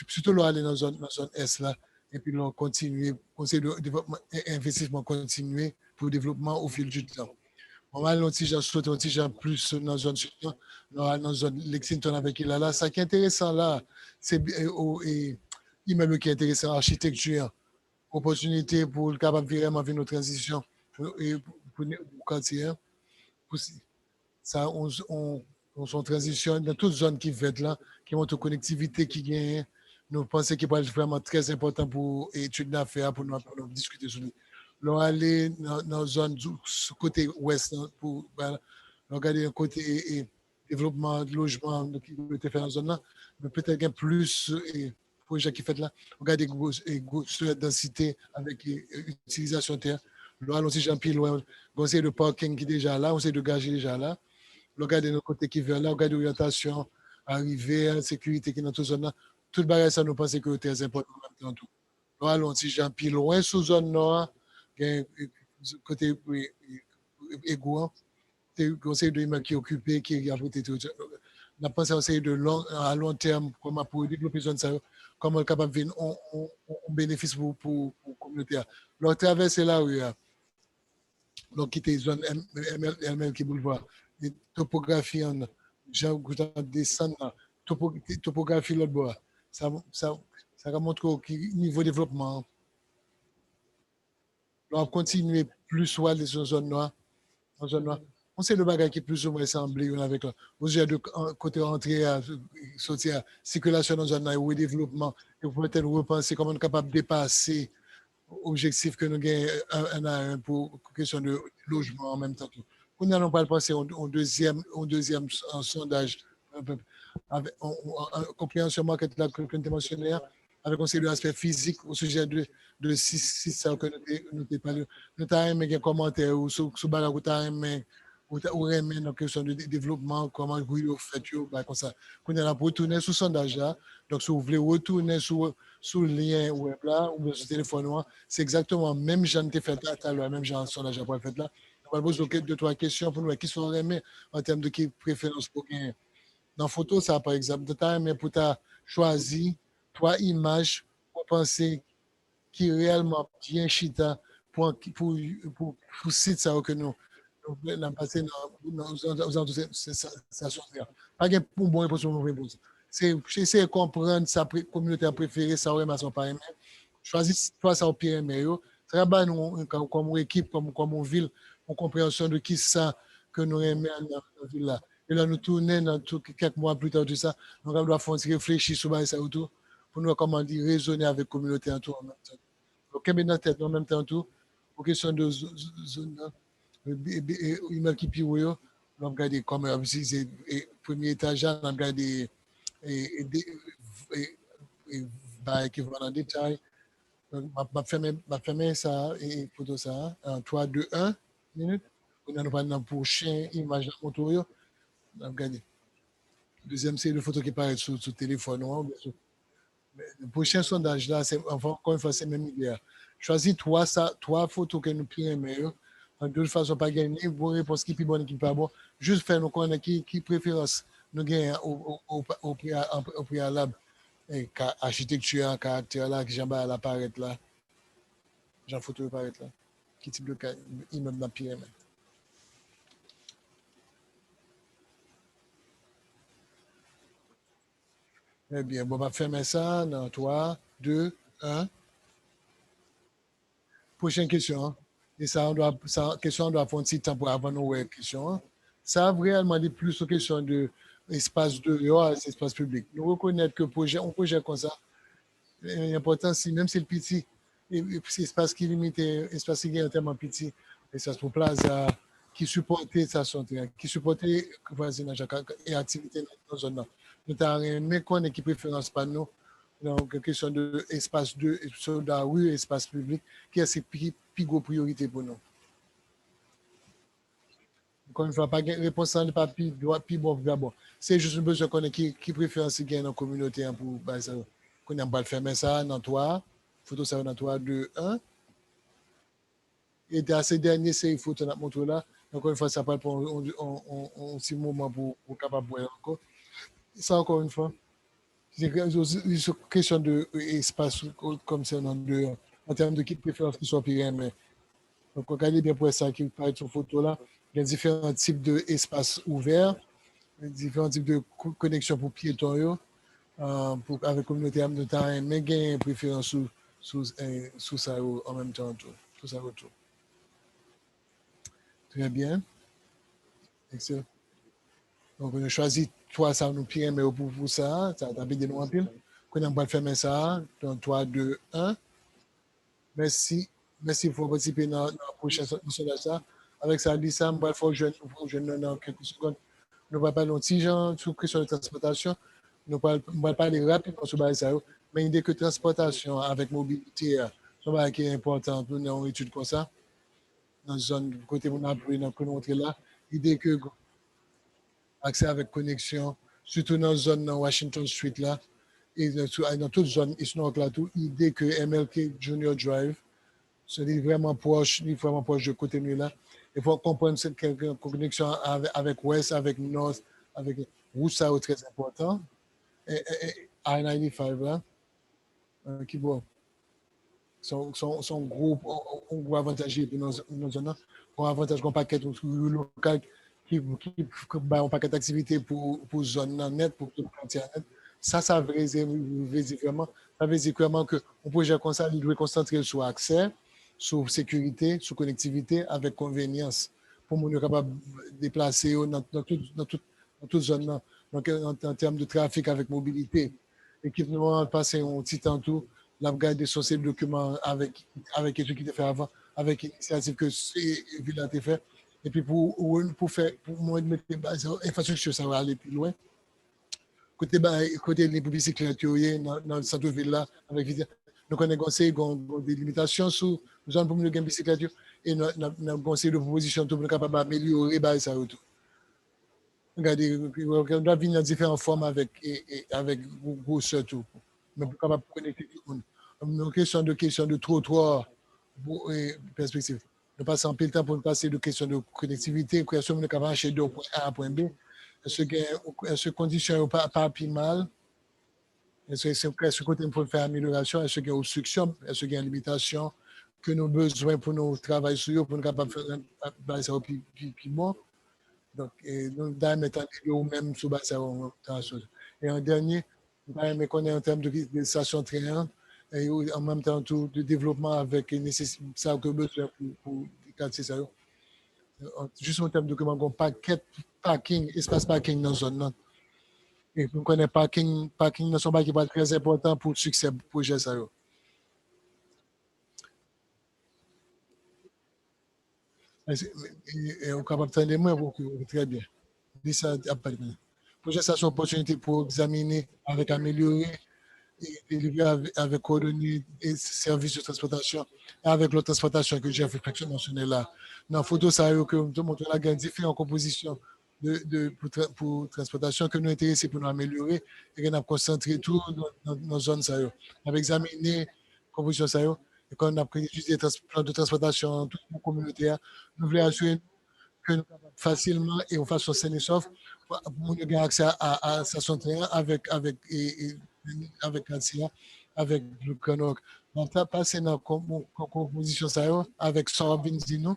surtout là, aller dans la zone S là, et puis là, continuer, conseil de développement, investissement continuer pour le développement au fil du temps. On va aller sauter un petit plus dans la zone sud, dans la zone Lexington avec il là. Ça qui est intéressant là, c'est immeuble qui est intéressant, architecture, opportunité pour le capable vraiment faire nos transitions pour le quartier. Ça, on transitionne dans toute zone qui fait là, qui montre connectivité qui gagne. Nous pensons qu'il va être vraiment très important pour études d'affaires, pour nous discuter sur lui. Nous aller dans la zone du côté ouest pour regarder un côté développement de logement qui peut être fait dans la zone là, mais peut-être qu'il y a plus de projets qui fait là. Regardez sur la densité avec l'utilisation de terre. Là, on sait Jean-Pierre, on sait le parking qui est déjà là, on sait de gager déjà là. Regardez nos côtés qui vient là, regardez l'orientation, arrivée, sécurité qui est dans toute zone là. Tout le bagage, ça nous pense que c'est très important en même temps. Là, on sait Jean-Pierre, loin sous zone nord, côté Égouan, conseil de l'immeuble qui est occupé, qui est abrité. On a pensé aussi à long terme, comment pour développer zone ça, comment on est capable de faire un bénéfice pour la communauté. Leur traverser là où il y a, donc quitter zone elle-même qui boulevard, les topographies en gens qui descendent, topographie l'autre bois, ça montre au niveau développement. On va continuer plus soit les zones noires. On sait le bagage qui est plus ou moins semblé avec là. Vous avez de côté entrée à sortir, circulation dans zone ou développement. Et vous pouvez peut-être repenser comment on est capable de dépasser l'objectif que nous avons un pour question de logement en même temps. Nous n'allons pas passer au deuxième sondage, avec compréhension market là que nous mentionné, avec un de l'aspect physique au sujet de 6 ça que nous avons parlé. Nous avons des commentaires ou sur Baragouta, ou remet dans la question de développement, comment vous faites, comme ça. Quand on a retourné sur le sondage là, donc si vous voulez retourner sur le lien web là, ou sur le téléphone, c'est exactement même genre que fait là, tout à l'heure, même genre sondage après fait là. On va poser 2-3 questions pour nous qui sont remis en termes de qui préférence pour gagner. Dans la photo, ça par exemple, de temps, mais pour ta choisir 3 images pour penser qui réellement bien chita pour site ça que nous avons passé dans ça pas de bon réponse ou mauvaise réponse. C'est essayer de comprendre sa communauté préférée, ça aurait son pas aimé. Choisir toi ça au pire aimé. Ça va nous comme équipe, comme ville, en compréhension de qui ça que nous aimons dans la ville là. Et là, nous tournons dans quelques mois plus tard, tout ça. Nous devons faire réfléchir sur ça autour pour nous, comment dire, raisonner avec la communauté en tout en même temps. Donc, dans la tête en même temps, tout, pour question de zone, email qui pire, on va regarder comme si c'est le premier étage, on va regarder qui va dans le détail. Donc, je vais fermer ça et photo ça en 3, 2, 1 minute. On a dans le prochain image de mon tour. Regardez. Deuxième, c'est le photo qui paraît sur le téléphone. Le prochain sondage, là, c'est encore une fois, c'est même idée. Choisis trois photos que nous plus aimons. De toute façon, pas gagner, bonne réponse qui est bonne, qui n'est pas bon. Juste faire nous connaître qui préférence nous gagnons au préalable. Et architecture, caractère là, qui j'en apparaître là. J'en photo apparaître là. Qui type de immeuble dans le PME. Eh bien, bon, on va fermer ça dans 3, 2, 1. Prochaine question. Et ça, on doit prendre un petit temps pour avoir nos questions. Ça a réellement dit plus aux questions de espace dehors, espace public. Nous reconnaître que un projet comme ça, l'important, c'est même si le petit, c'est espace qui limite, espace qui est tellement petit, espace pour plaza, qui supportait sa santé, qui supportait le voisinage et l'activité dans la zone. Nous avons qu'on qui préférence pas nous. Donc, question de espace de la rue, espace public, qui est la plus grosse priorité pour nous. Encore une fois, pas de réponse n'est pas plus bon d'abord. C'est juste une besoin qu'on ait qui préférence qui est dans la communauté pour ça. Qu'on a pas fermer ça dans 3, photo ça dans 3, 2, 1. Et dans ces derniers séries photos dans montre là, encore une fois, ça parle pour un petit moment pour capable voir encore. Ça encore une fois. C'est une question d'espace comme ça en termes de qui préfère qui soit pire. Mais donc, regardez bien pour ça qui paraît sur photo là. Il y a différents types d'espaces ouverts, différents types de connexions pour piétons, avec la communauté de temps, mais il y a une préférence sous ça en même temps. Tout ça autour. Très bien. Excellent. Donc, on a choisi 3, ça nous pire, mais pour ça, ça a bien nous en pile. On va fermer ça dans 3, 2, 1. Merci. Merci pour participer dans la prochaine sondage. Avec ça, dit ça, je vais faire jeune dans quelques secondes. Nous allons parler d'un petit genre sur la question de transportation. Nous allons parler rapidement sur ça. Mais l'idée que transportation avec mobilité, c'est qui est important pour nous dans une étude comme ça. Dans une zone côté où on a pris dans le là. L'idée que accès avec connexion, surtout dans la zone de Washington Street là, et dans toute zone, ils sont là tout. L'idée que MLK Junior Drive, c'est vraiment proche de côté de là. Il faut comprendre cette connexion avec West, avec North, avec route, ça est très important. Et I-95 là, qui bon, son gros avantage pour nos zones, pour avantage qu'on paquet local qui un paquet d'activités pour zone net, pour tout le quartier net. Ça veut dire vraiment que un projet comme ça, il doit concentrer sur accès, sur sécurité, sur connectivité, avec convenience, pour nous capable de déplacer dans toute zone. Donc, en termes de trafic avec mobilité, l'équipe nous a passé un petit temps tout, la regarder sur ces documents avec ce qui était fait avant, avec l'initiative que Ville a été fait. Et puis pour moi, mettre l'infrastructure, ça va aller plus loin. Côté des bicyclettes, dans le centre-ville là, avec nous avons des limitations sur les zones pour nous gagner bicyclette et nous avons conseillé de propositions pour nous capables d'améliorer ça. Regardez, on doit venir dans différentes formes avec vous surtout, mais pour capable connecter tout le monde. Une question de trottoir et perspective. Nous passons un peu le temps pour nous passer de questions de connectivité, question de capable acheter de point A à point B. Est-ce que conditions n'est pas plus mal? Est-ce que côté il faut faire amélioration? Est-ce qu'il y a obstruction? Est-ce qu'il y a limitation? que nous avons besoin pour nous travailler sur eux, pour nous capables de faire un ça plus bon. Donc, nous devons mettre en niveau même sur ça. Et en dernier, nous devons connaître en termes de station train et en même temps tout de développement avec ça que besoin pour les quartiers. Juste en termes de comment on parking, espace parking dans la zone. Et nous connaissons parking dans son bac qui va être très important pour le succès du projet. Et on est capable de faire des mots très bien. Ça, après, le projet, c'est une opportunité pour examiner, avec améliorer et délivrer avec coordonner et services de transportation et avec l'autre transportation que j'ai fait mentionner là. Dans la photo, ça que nous montrons là, différentes compositions pour transportation que nous intéressons pour nous améliorer et qu'on a concentré tout dans nos zones. On a examiné composition ça et quand on a utilisé des plans de transportation toute la communauté, nous voulons assurer que nous capables facilement et de façon saine et sauf pour avoir accès à station train avec Nancy, avec le Canok. Donc, on a passé dans la composition ça avec Sorbin Zino.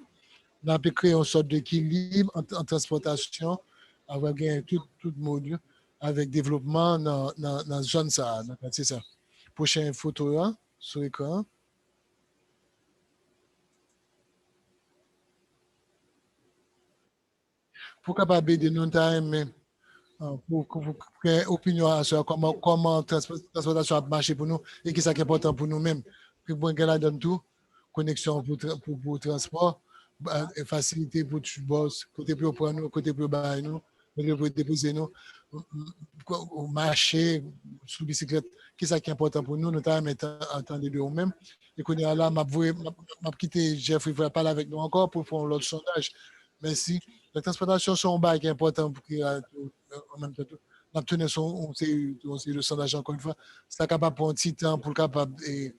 On a pu créer une sorte d'équilibre en transportation avec tout module avec développement dans la zone ça. C'est ça. Prochaine photo là, sur l'écran. Pour capable de nous time pour créer opinion sur comment transportation a marché pour nous et qui est important pour nous-mêmes. Puis bon, qu'elle donne tout, connexion pour transport, facilité pour tout boss, côté pour prendre nous, côté pour bailler nous, côté pour déposer nous, au marché, sous bicyclette, qui est important pour nous, notamment entendre de nous-mêmes. Et qu'on est là, m'a quitté Jeffrey, il va parler avec nous encore pour faire l'autre sondage. Merci. La transportation, c'est un bail qui est important pour qu'il en même temps. L'obtenir le sondage encore une fois. C'est capable de prendre un petit temps pour capable et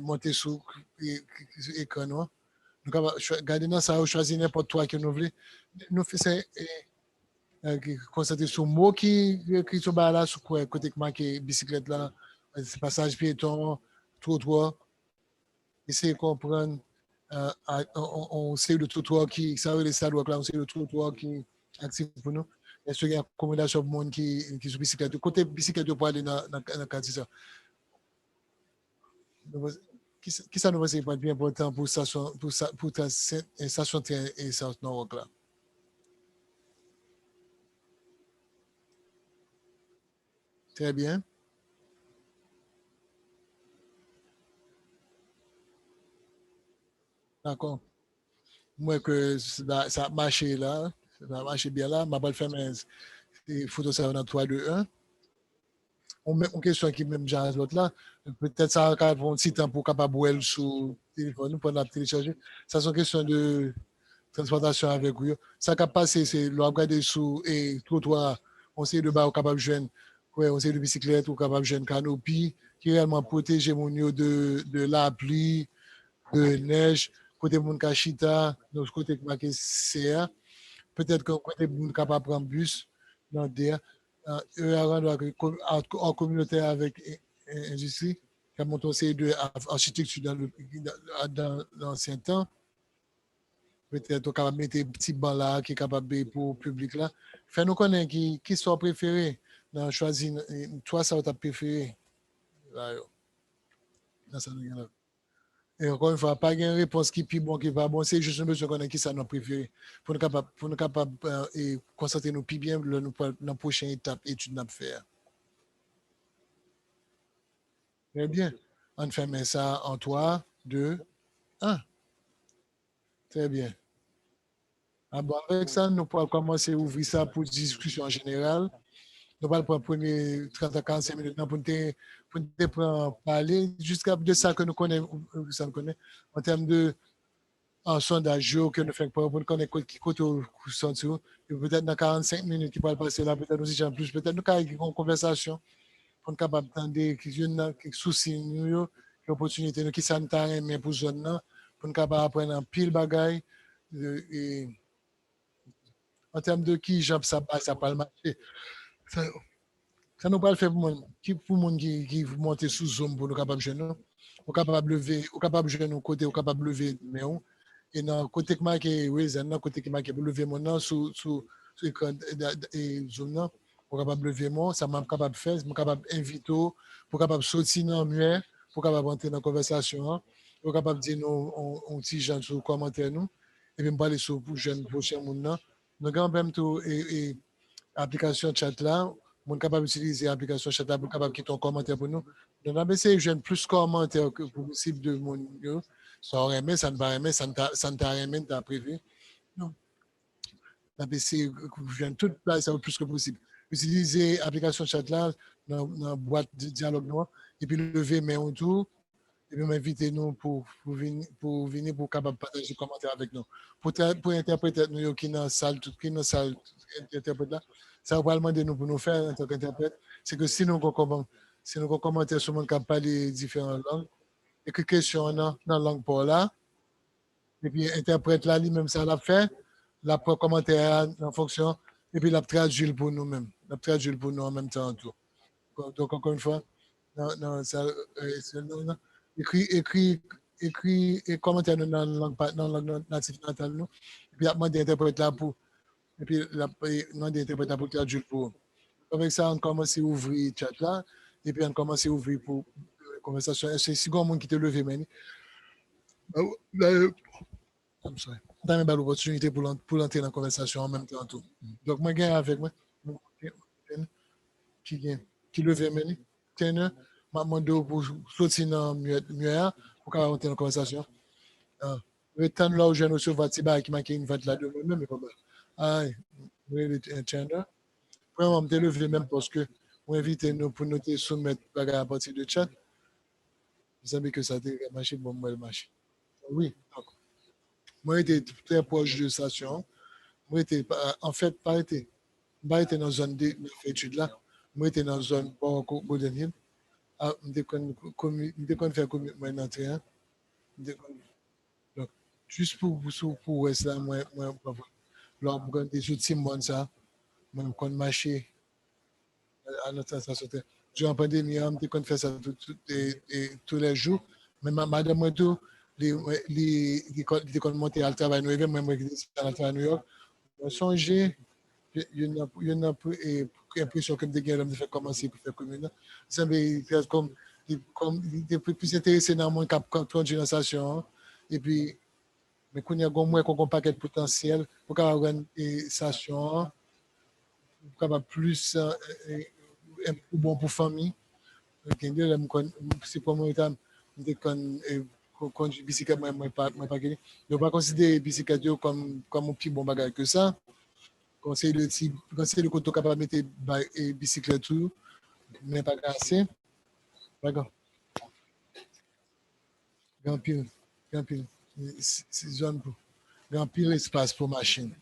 monter sur l'écran. Nous regardez dans ça, choisir n'importe quoi que nous voulons. Nous faisons concentrer sur le mot qui sont là, sur quoi, côté marqué bicyclette là, passage piéton, trottoir. Essayer de comprendre. On sait le trottoir qui, ça veut les sidewalks là, on sait le trottoir qui est actif pour nous. Est-ce qu'il y a une accommodation de monde qui est bicyclette? Côté bicyclette, pour aller dans le quartier ça. Qui ça nous va être bien important pour ta station train et South Norwalk là? Très bien. D'accord. Moi, que ça a marché là, ça a marché bien là, ma balle fait mes photos ça dans 3, 2, 1. On met une question qui même jase l'autre là. Peut-être ça va prendre un petit temps pour capable voir sur le téléphone, pour la télécharger. Ça, c'est une question de transportation avec vous. Ça qui a passé, c'est le regarder sur le trottoir. On sait de bas, on capable de joindre. Ouais, on sait de bicyclette, on capable de joindre canopie, qui réellement protège mon de la pluie, de neige. Côté mon Kachita, de côté marqué CA. Peut-être que côté mon capable de prendre bus dans DER. En communauté avec l'industrie, qui a monté aussi de architecture dans l'ancien temps. Peut-être qu'on va mettre des petits bancs là qui est capable pour le public là. Fais-nous connaître qui sont préférés. Dans choisir, toi, ça va t'as préféré. Là, dans ça, et encore une fois, pas une réponse qui est plus bon, qui va bon, c'est juste un besoin qu'on a qui ça nous préféré. Pour nous capables et concentrer nous plus bien dans la prochaine étape étude à faire. Très bien. On fait ça en 3, 2, 1. Très bien. Ah bon, avec ça, nous pourrons commencer à ouvrir ça pour discussion en général. Nous allons prendre les 30 à 45 minutes pour parler jusqu'à de ça que nous connaissons, en termes de sondage que nous faisons pour connaître qui côté au centre. Peut-être dans 45 minutes qui pourraient passer là, peut-être aussi en plus, peut-être nous avons une conversation pour être capable d'entendre quelques soucis, quelques opportunités, qui sont mais pour zone pour être capable d'apprendre un pile bagaille. En termes de qui, ça pas le marché. Ça nous pas le faire pour monde qui monte sous Zoom pour nous capable de nous. Ou capable lever, ou capable de nous côté, ou capable lever mais on et dans côté qui marqué Reason, dans côté qui marqué pour lever mon nom sous écran et Zoom là, pour capable lever mon, ça m'a capable faire, je capable inviter pour capable sortir dans muet, pour capable entrer dans conversation, pour capable dire nous on petit gens sur commentaire nous et puis me parler sur pour jeune prochain monde là. Donc en même temps et application chat là, on est capable d'utiliser l'application chat là pour capable quitter un commentaire pour nous. Donc, on a essayé de joindre plus de commentaires que possible de mon. Ça aurait aimé, ça ne va aimer, ça ne t'a aimé, t'as prévu. Non. On a essayé de joindre toute place le plus que possible. Utiliser l'application chat là dans la boîte de dialogue noir et puis lever main autour et puis m'inviter nous pour venir pour capable partager des commentaires avec nous. Pour interpréter nous qui dans la salle, interprète là, ça va demander nous pour nous faire en tant qu'interprète, c'est que si nous commentaires sur mon cap parler différentes langues, et que question dans la langue pour là, et puis interprète là lui-même ça l'a fait, la commentaire en fonction, et puis la traduit pour nous-mêmes, la traduit pour nous en même temps tout. Donc encore une fois, non, ça, non. Écrit et commentaire dans la langue native natale nous, et puis après d'interprète là pour et puis non d'interprète là pour traduire pour. Avec ça on commence à ouvrir le chat là et puis on commence à ouvrir pour conversation. C'est si grand monde qui te levé mais I'm sorry. Dans une belle opportunité pour entrer dans la conversation en même temps tout. Donc moi gagne avec moi qui levé mais tiens m'a demandé pour sortir dans mieux pour qu'on entrer dans la conversation. Le temps là où je ne recevoir Tiba qui m'a invité là de moi-même mais comme ah oui Chandler. Vraiment me levé même parce que vous invitez nous pour noter soumettre à partir de chat. Vous savez que ça a marché bon moi le marché. Oui. Donc, moi j'étais très proche de la station. Moi j'étais en fait pas été dans la zone d'études là. Moi j'étais dans la zone Golden Hill. Je faire commune moi d'entrée. Donc juste pour ça moi là pour des outils mon ça moi quand marcher à notre station durant la pandémie on peut faire ça tous les jours mais madame moi tout les monter à travail nous même moi qui à travail à New York songer il y en a l'impression que des gars de faire commencer pour faire commune ça veut comme plus intéressé dans mon cap conduire la station et puis mais qu'on y a un paquet potentiel pour avoir une station capable plus bon pour famille c'est pour moi conduire bicyclette moi pas gagné donc pas considérer bicyclette comme un petit bon bagage que ça conseil le côté capable mettre bicyclette tout mais pas assez d'accord grand pile c'est zone pour grand pile espace pour machine.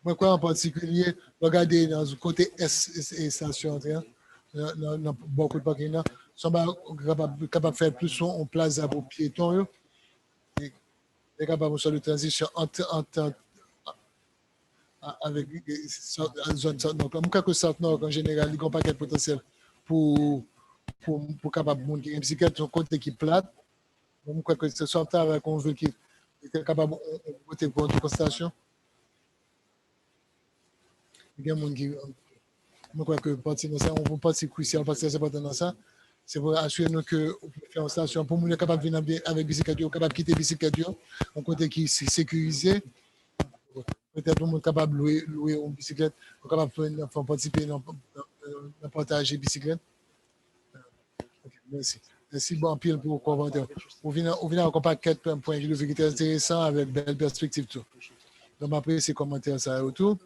Moi, quoi en particulier, regardez dans le côté station, dans beaucoup de parking là, sont capables de faire plus en place pour piétons, et capable de faire de transition entre avec la zone South-Nord. Donc, quelque South-Nord en général, il y a un paquet de potentiel pour capable de monter une bicyclette sur côté qui est plate. Donc, quoi que ce soit avec un véhicule qui est capable de monter pour une station. Il y a des gens qui, je crois que on peut partir crucial parce que c'est pas dans ça. C'est pour assurer nous que on peut faire une station pour nous capable de venir avec bicyclette, capable de quitter bicyclette, un côté qui est sécurisé. Peut-être nous capable de louer une bicyclette, capable de participer dans le partage de bicyclette. Merci. Merci bon pile pour commentaire. On vient encore pas 4 points de vue intéressant avec belle perspective tout. Donc après ces commentaires ça autour.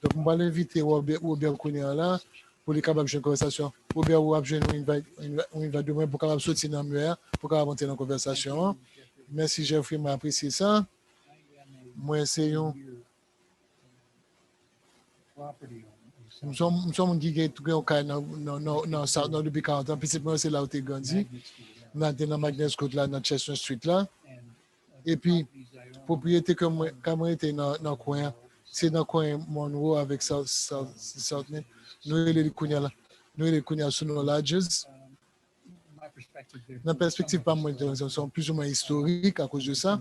Donc, on va l'inviter Robert Kounia là pour les capables de une conversation. Robert, on va demain pour capable sortir dans le mur, pour capable monter dans la conversation. Merci Jeffrey, m'a apprécié ça. Moi, essayons. Nous sommes qui tout au cas dans depuis 40 ans. Puis c'est là où tu es grandi. Dans Magnus Court là, dans Chestnut Street là. Et puis, propriété que moi était dans le coin. C'est dans le coin Monroe avec South. Nous, les Kounia là. nous les connaissons sous nos lodges. Dans la perspective, pas moins, sont plus ou moins historiques à cause de ça.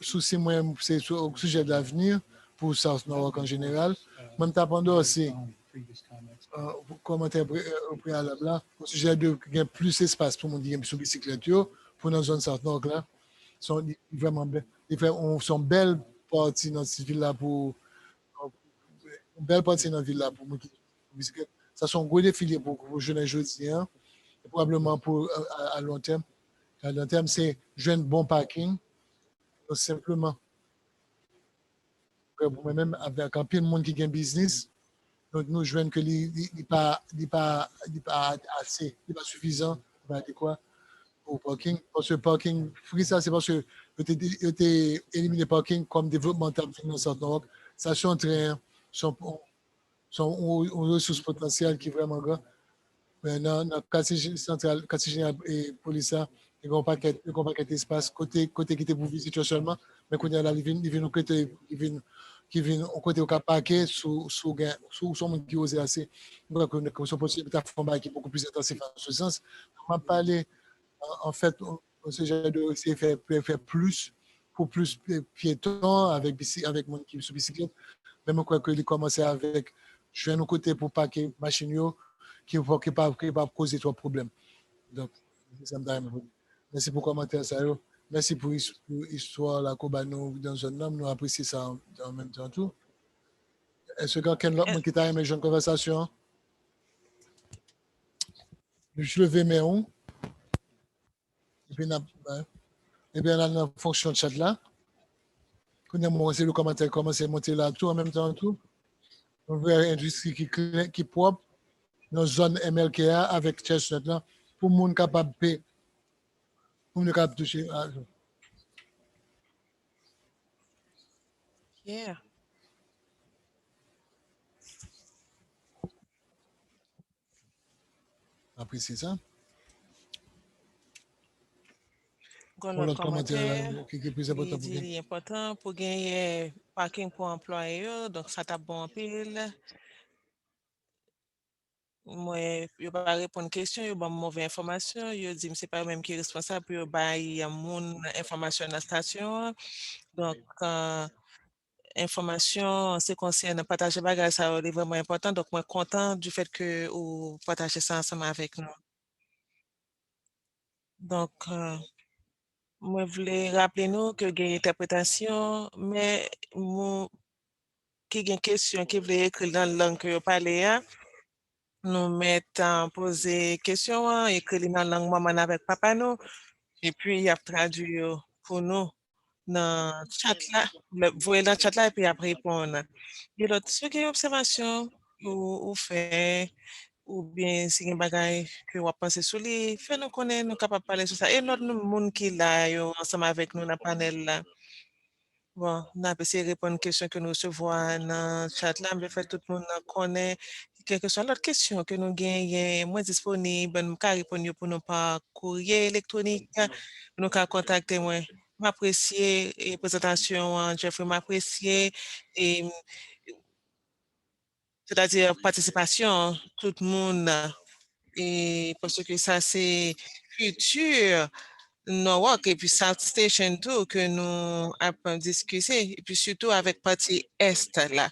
Souci, moi, c'est au sujet de l'avenir pour South Norwalk en général. Même t'apprendre aussi, commentaire au préalable là, au sujet de gagner plus d'espace pour mon dire sur bicyclette, pour nos zones South Norwalk là, sont vraiment belles. On sont belles parties dans cette ville là pour une belle partie dans la ville là pour bicyclette. Ça sont gros défilés pour les jeunes aujourd'hui, hein, probablement pour à long terme. À long terme, c'est jouer un bon parking. Donc, simplement, pour moi-même, avec un peu de monde qui gagne business, donc nous jouons que n'est pas assez, n'est pas suffisant, pas adéquat pour parking. Parce que parking free, ça, c'est parce que vous avez éliminé le parking comme développement dans South-Norwalk. Station train sont une ressource potentielle qui est vraiment grande. Maintenant, dans le quartier central, quartier général et police, il y a un paquet d'espace côté qui était pour visiter seulement, mais quand il y a là, il vient qui vient au côté au parquet sous son monde qui ose assez. Donc, on a possibilité de faire qui est beaucoup plus intensif en ce sens. On va parler, en fait, on s'agit de faire plus pour plus piétons avec monde qui est sur bicyclette. Même quoi que il commence avec, je viens au côté pour parquer machine qui ne pas causer trop de problèmes. Donc, merci pour commenter ça. Merci pour l'histoire, la Kobano dans un homme. Nous apprécions ça en même temps tout. Est-ce que quelqu'un d'autre qui t'a aimé une conversation? Je levais mes ongles. Et puis, on a la fonction de chat là. Quand on a le commentaire, commence à monter là tout en même temps tout. On veut une industrie qui est propre. Dans zone MLKA avec Chestnut là, pour le monde capable de payer, pour le capable de toucher. Yeah. Appréciez ça. Gon Pour l'autre l'autre commentaire commentaire, qui est plus important pour il est important pour gagner parking pour employés, donc ça t'a bon en pile. Moi, je pas répondre question, je pas mauvaise information, je dis c'est pas même qui est responsable pour bailler mon information dans la station. Donc information c'est concerne partager bagage ça est vraiment important, donc moi content du fait que vous partagez ça ensemble avec nous. Donc moi voulais rappeler nous que il y a une interprétation mais qui a une question qui voulait écrire dans la langue que vous parlez, nous mettons poser question, écrire dans la langue maman avec papa nous, et puis il a traduit pour nous dans le chat là, vous voyez dans le chat là, et puis après répondre. Et l'autre, ce qui est observation ou fait, ou bien si il y a des bagages que vous pensez sur lui, fait nous connaître, nous capables de parler sur ça. Et notre monde qui est là, ensemble avec nous dans le panel là. Bon, on a essayé de répondre aux questions que nous recevons dans le chat là, mais fait tout le monde connaît. Quelle que soit l'autre question que nous gagnons, moi disponible, nous pouvons répondre pour nous par courrier électronique, nous pouvons contacter moi. M'apprécier et présentation, Jeffrey m'apprécier et c'est-à-dire participation, tout le monde et parce que ça c'est futur. Norwalk et puis South Station tout que nous avons discuté et puis surtout avec partie Est là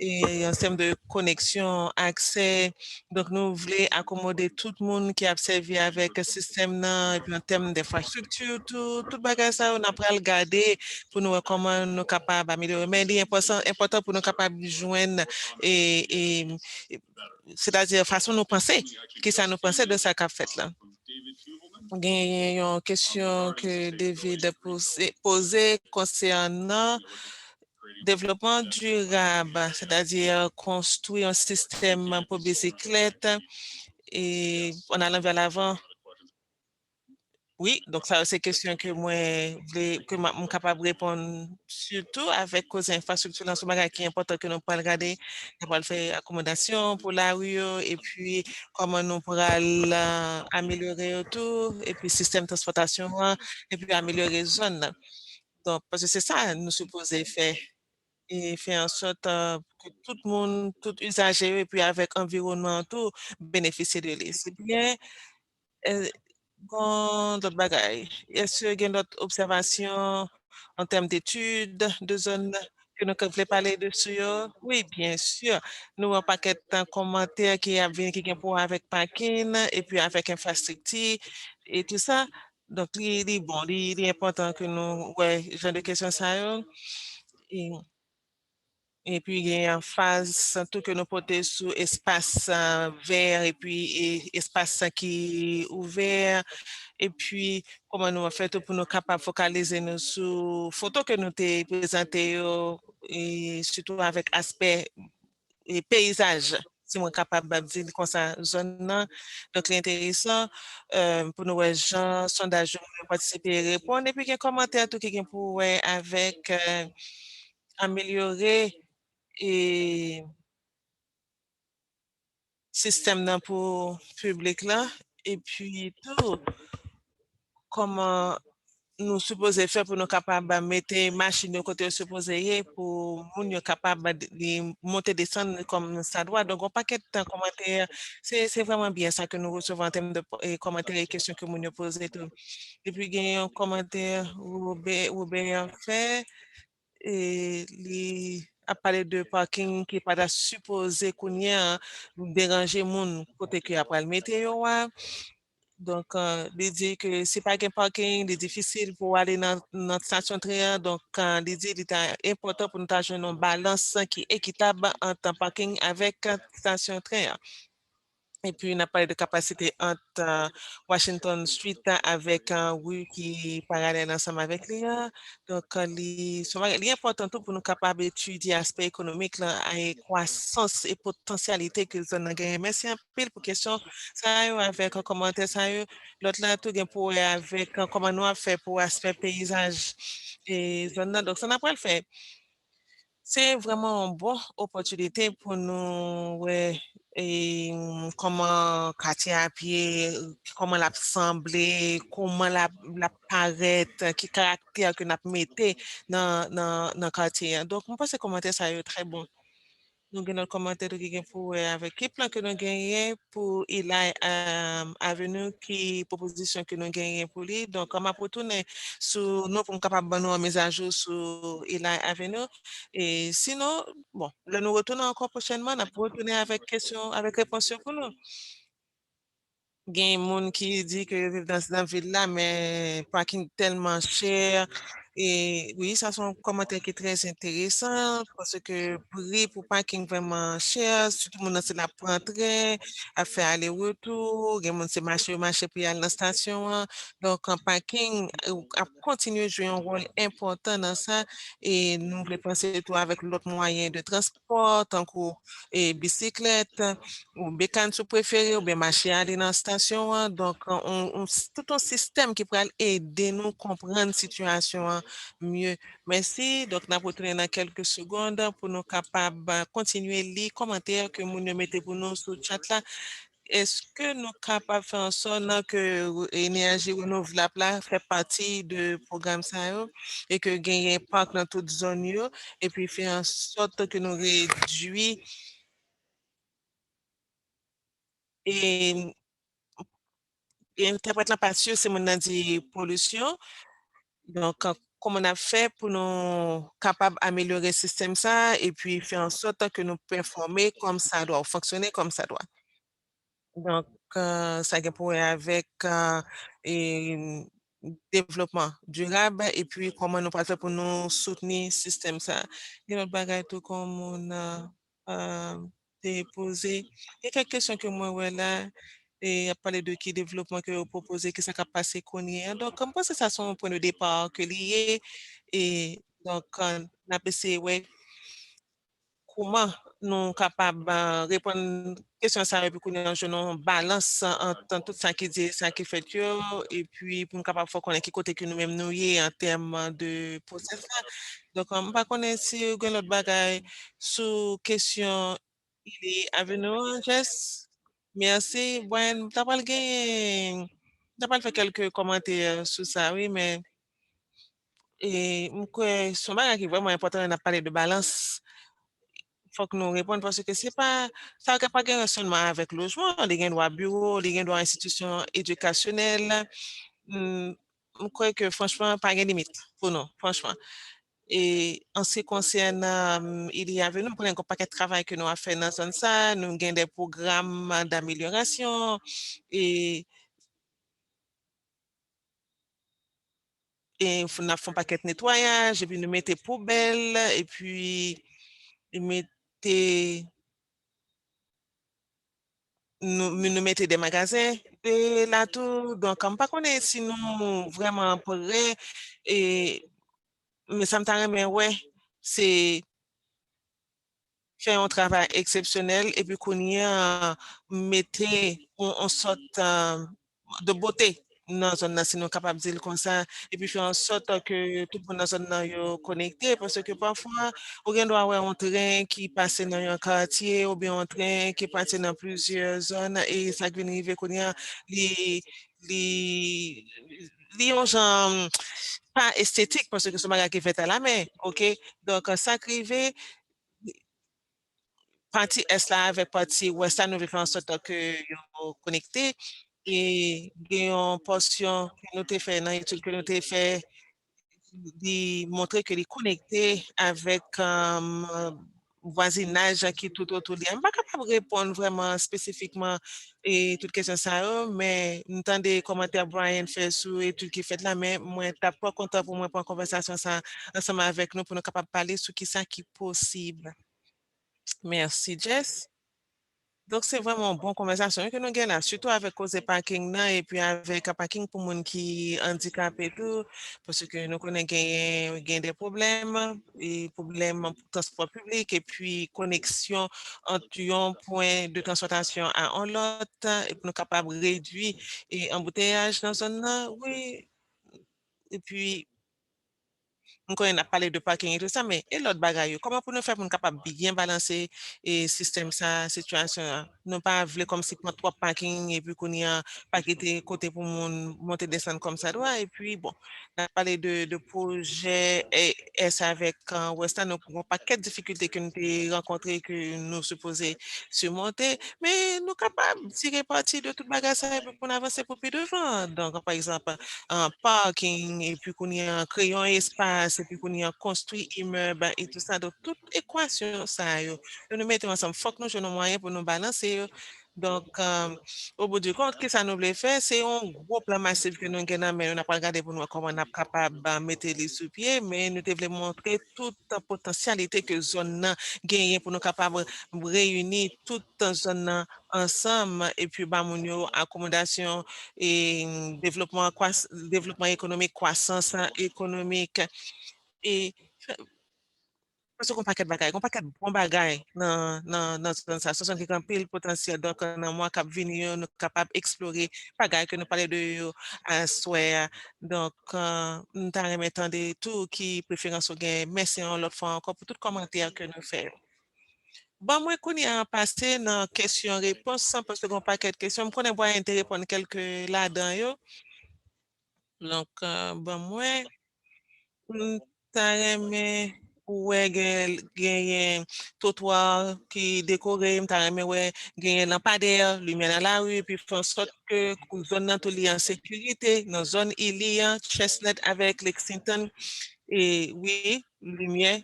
et en termes de connexion, accès, donc nous voulons accommoder tout le monde qui a servi avec le système là et puis en termes d'infrastructure, tout bagage ça, on a pris à le garder pour nous voir comment nous capables d'améliorer. Mais il est important pour nous capables de joindre et c'est-à-dire façon nous penser, que ça nous pensait de ça qu'a fait là. Il y a une question que David posée concernant développement durable, c'est-à-dire construire un système pour bicyclette et en allant vers l'avant. Oui, donc ça, c'est une question que moi, je suis capable de répondre surtout avec les infrastructures dans ce magasin qui est important que nous pouvons regarder, nous pouvons faire accommodation pour la rue et puis comment nous pourrons améliorer tout et puis système de transportation et puis améliorer les zones. Donc, parce que c'est ça nous supposons faire. et faire en sorte que tout le monde, tout usager, et puis avec environnement, tout, bénéficier de lui. C'est bien, quand d'autres bagailles. Est-ce qu'il y a d'autres observations en termes d'études de zones que nous voulons parler dessus? Oui, bien sûr. Nous avons un paquet de commentaires qui a venu qui pour avec parking et puis avec infrastructure et tout ça. Donc, il est important que nous, ouais, genre de questions ça. Et, et puis, il y a en phase, tout que nous portons sur espace vert et puis espace qui est ouvert. Et puis, comment nous avons fait pour nous capables de focaliser nous sur photos que nous avons présentées et surtout avec aspect et paysage. Si on est capable de dire comme ça, zone là. Donc, l'intéressant pour nous, gens, sondage, participer et répondre. Et puis, il y a un commentaire tout qui pour avec améliorer et système là pour public là. Et puis, tout, comment nous supposons faire pour nous capables de mettre machine de côté supposé pour nous capables de monter descendre comme ça doit. Donc, on paquet de commentaires. C'est vraiment bien ça que nous recevons en termes de commentaires et questions que nous posons. Et puis, il y a un commentaire Robert fait et il a parlé de parking qui n'est pas supposé qu'on y a déranger mon côté que après le météo. Donc, il dit que si pas un parking, il est difficile pour aller dans notre station de train. Donc, il dit qu'il est important pour nous avoir une balance qui est équitable entre parking avec station de train. Et puis, on a parlé de capacité entre Washington Street avec un rue qui est parallèle ensemble avec les. Donc, il est important pour nous capables d'étudier l'aspect économique là, et croissance et potentialité que nous avons gagné. Merci un peu pour question. Ça, avec un commentaire, ça, l'autre là, tout gain pour avec comment nous avons fait pour l'aspect paysage et zone là. Donc, ça n'a pas le fait. C'est vraiment une bonne opportunité pour nous, ouais, et comment quartier à pied, comment l'assembler, comment la paraître, qui caractère que nous mettez dans le quartier. Donc, je pense que commentaire ça est très bon. Nous avons un commentaire qui est pour avec qui plan que nous gagnons pour Eli Avenue qui proposition que nous gagnons pour lui. Donc, on va retourner sur nous pour capable de nous mise à jour sur Eli Avenue. Et sinon, bon, là, nous retournons encore prochainement. On va retourner avec question, avec réponse pour nous. Il y a des gens qui disent que vivent dans la ville là, mais parking tellement cher. Et oui, ça sont commentaires qui est très intéressant parce que prix pour parking vraiment cher, surtout mon c'est la train à faire aller-retour, il y a des gens c'est marché pour aller dans la station. Donc, en parking a continué à jouer un rôle important dans ça et nous voulons penser tout avec l'autre moyen de transport, tant que bicyclette ou bécane sous préféré ou bien marcher aller dans la station. Donc, tout un système qui pourrait aider nous comprendre la situation mieux. Merci. Donc, nous allons retourner dans quelques secondes pour nous capables de continuer les commentaires que nous mettez pour nous sur le chat là. Est-ce que nous sommes capables de faire en sorte que l'énergie renouvelable là fait partie du programme ça et que gagne un parc dans toute zone et puis faire en sorte que nous réduisons et interprète la passion, c'est mon dit pollution. Donc, comment on a fait pour nous capables d'améliorer le système ça et puis faire en sorte que nous performer comme ça doit, fonctionner comme ça doit. Donc, ça a pour avec et, développement durable et puis comment nous faire pour nous soutenir le système ça. Il y a d'autres bagages tout comme on a déposé. Il y a quelques questions que moi, ouais, là, et à parler de qui développement que vous proposez, qui ça a passé qu'on y est. Donc, comme ça, ça son point de départ que lié et donc, on a essayé, ouais, comment nous capables de répondre question ça et puis qu'on a une balance entre tout ça qui dit ça qui fait et puis pour nous capable faut connaître qui côté que nous même nous y est en termes de process là. Donc on va connaître si vous avez l'autre bagaille sous question il est à venir Jess. Merci bon t'as pas fait quelques commentaires sur ça oui mais Et son bagage qui est vraiment important, on a parlé de balance. Il faut que nous répondions parce que c'est pas, ça n'a pas gagné seulement avec le logement, les gains droit bureau, les gains droit institution éducationnelle. Je crois que franchement, pas de limite pour nous, franchement. Et en ce qui concerne, il y avait, nous prenons un paquet de travail que nous avons fait dans zone ça, nous avons des programmes d'amélioration et nous avons un paquet de nettoyage, et puis nous mettons poubelles, et puis nous mettons nous mettons des magasins et là tout. Donc, on ne connaît pas si nous vraiment pourrions, et mais ça me paraît, mais ouais, c'est faire un travail exceptionnel et puis qu'on y a mettez en sorte de beauté dans zone si nous sommes capables de dire comme ça et puis faire en sorte que tout le monde dans zone est connecté parce que parfois on doit avoir un train qui passe dans un quartier ou bien un train qui passe dans plusieurs zones et ça vient arriver qu'on y a les les gens pas esthétique parce que ce bagage qui est fait à la main, ok? Donc ça arrive partie est là avec partie ouest là, nous devons faire en sorte que nous connectés et une portion que nous avons fait dans l'étude que nous avons fait de montrer que les connectés avec voisinage qui est tout autour de lui. Je ne suis pas capable de répondre vraiment spécifiquement et toute question ça, mais nous avons des commentaires Brian fait sur l'étude qui fait là, mais moi, je suis pas content pour moi pour une conversation ça ensemble avec nous pour nous capables de parler sur qui ça qui est possible. Merci, Jess. Donc, c'est vraiment une bonne conversation que nous avons là, surtout avec cause de parking là, et puis avec un parking pour les gens qui sont handicapés et tout, parce que nous connaissons des problèmes, et problèmes pour le transport public, et puis connexion entre un point de transportation à un autre, et puis nous sommes capables de réduire l'embouteillage dans la zone là, oui. Et puis, on a parlé de parking et tout ça, mais et l'autre bagaille, comment pour nous faire pour nous capable bien balancer et système ça, situation, non pas vouloir comme si prend trois parking et puis qu'on y a paquet de côté pour monter descendre comme ça doit. Et puis bon, on a parlé de projet et ça avec Western, nous avons pas quelques difficultés que nous avons rencontrées que nous supposons surmonter, mais nous capables de tirer parti de tout bagage ça et puis pour avancer pour plus devant. Donc, par exemple, un parking et puis qu'on y a créé un espace et puis qu'on y a construit immeuble et tout ça. Donc, toute équation, ça, nous mettons ensemble. Il faut que nous ayons moyen pour nous balancer. Donc, au bout du compte, ce que ça nous voulait faire, c'est un gros plan massif que nous avons, mais on n'a pas regardé pour nous comment on est capable de mettre les sous pieds, mais nous devons montrer toute la potentialité que zone gagne pour nous capables de réunir toute zone ensemble et puis bah, accommodation et développement économique, croissance économique et parce qu'on paquet de bagages, on paquet de bons bagages dans ça, ce sont qui ont pile potentiel. Donc, dans moi, cap venir, nous capables d'explorer bagages que nous parlons de à souhait. Donc, nous t'en remettant des tout qui préférence au gain. Merci l'autre fois encore pour tout commentaire que nous faisons. Bon, moi, qu'on y a passé dans question-réponse, sans parce qu'on paquet de questions, je connais pas intérêt répondre quelques là-dedans. Donc, bon, moi, t'as aimé ouais gagner trottoir qui décoré, t'as aimé ouais gagner lampadaire, lumière dans la rue, puis faire en sorte que zone nan tout li en sécurité, dans zone il y a Chestnut avec Lexington et oui, lumière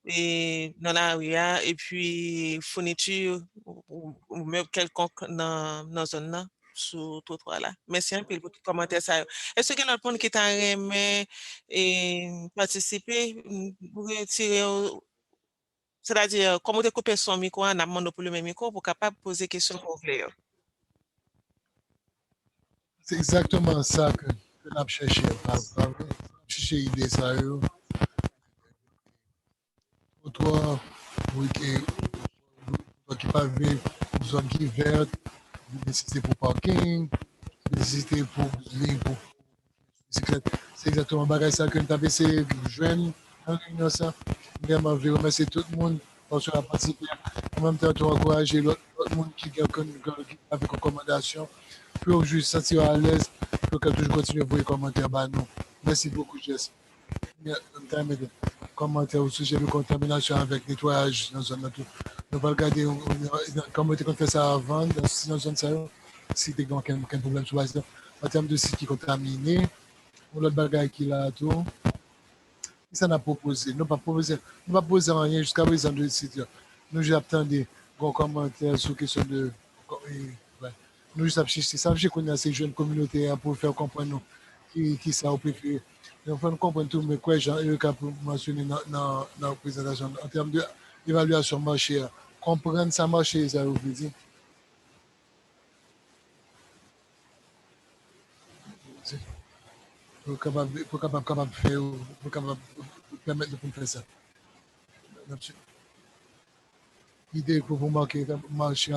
et dans la rue et puis fourniture ou même quelconque dans zone là sur trottoir là. Merci un peu pour tout commentaire ça. Est-ce que notre monde qui t'a aimé et participer pour retirer c'est-à-dire comment découper son micro en amont pour le même micro pour capable poser question pour vous. C'est exactement ça que nous avons cherché. Chercher l'idée ça. Trottoir, qui pavé, une zone qui est verte, nécessité pour parking, nécessité pour ligne pour bicyclette. C'est exactement pareil ça que nous avons essayé de joindre en réunion ça. Vraiment, je veux remercier tout le monde parce qu'on a participé. En même temps, encourager l'autre monde qui a avec une recommandation pour juste sentir à l'aise, pour qu'elle toujours continue à vous les commentaires. Merci beaucoup, Jess. Bien, commentaire au sujet de contamination avec nettoyage dans la zone. Nous allons regarder comment on fait ça avant dans la zone, si tu as aucun problème sur ça. En termes de sites qui sont contaminés, l'autre bagaille qui là tout, ça n'a pas proposé. Nous pas posé rien jusqu'à présent de site. Nous j'ai attendu un commentaire sur question de. Ouais. Nous juste chercher ça, je connais ces jeunes communautés pour faire comprendre nous qui ça au préféré. Il faut comprendre tout, mais quoi, Jean-Éric a mentionné dans la présentation, en termes d'évaluation marché, comprendre ça marché, ça vous dire. Pour capable faire, pour capable permettre de faire ça. L'idée pour vous marquer, marcher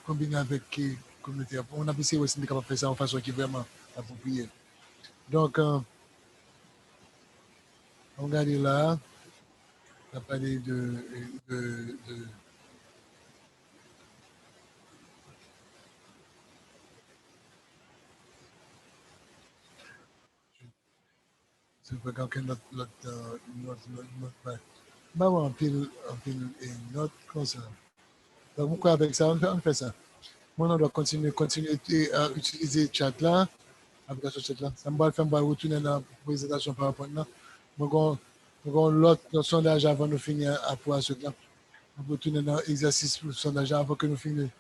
combiné avec la communauté. On a essayé aussi de capable faire ça en façon qui est vraiment appropriée. Donc, on regarde là, on a parlé de c'est pas quelqu'un d'autre, bah, on pile une note comme ça. Donc, pourquoi avec ça, on fait ça. Moi, on doit continuer à utiliser le chat là, application chat là. Ça me va faire retourner dans la présentation par rapport à nous. L'autre sondage avant de finir à pour ce là. On peut tourner dans l'exercice pour le sondage avant que nous finissions.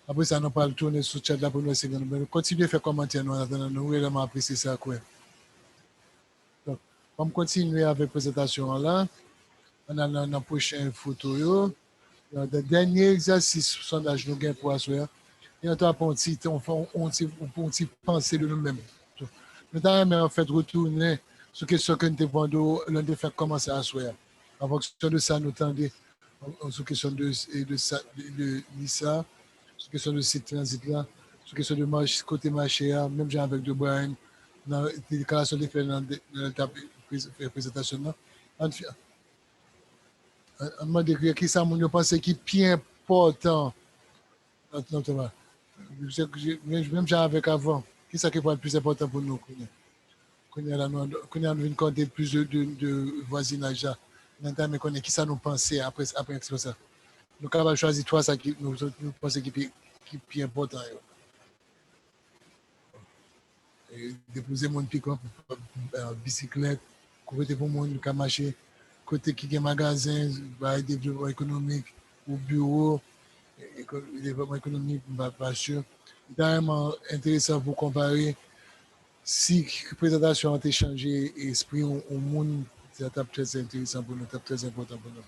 Après ça, nous parlons tourner sur le chat là pour nous essayer de continuer à faire commentaire. Nous avons vraiment apprécié ça. Donc, on va continuer avec la présentation là. On a la prochaine photo. Le dernier exercice sondage nous gagnons pour assurer. Et on fait un petit penser de nous-mêmes. Nous avons fait retourner ce que nous avons fait commencer à assurer. En fonction de ça, nous tendons sur question de l'ISA, sur question de cette transit-là, sur question de côté marché, même j'ai avec De Brian, dans la déclaration de fait dans la présentation. On m'a décrit qui ça, je pense qui est plus important. Même j'ai avec avant, qui ça qui est le plus important pour nous? Qu'on a une compter plus de voisinage. Mais qu'on qui ça nous penser après ça. Nous avons choisi trois ça qui nous pensons qui est plus important. Déposer mon pick-up, bicyclette, côté pour mon qui marcher, côté qui est magasin, développement économique, ou bureau, développement économique, pas sûr. C'est vraiment intéressant pour comparer si la présentation a été changée et esprit au monde, c'est très intéressant pour nous, très important pour nous.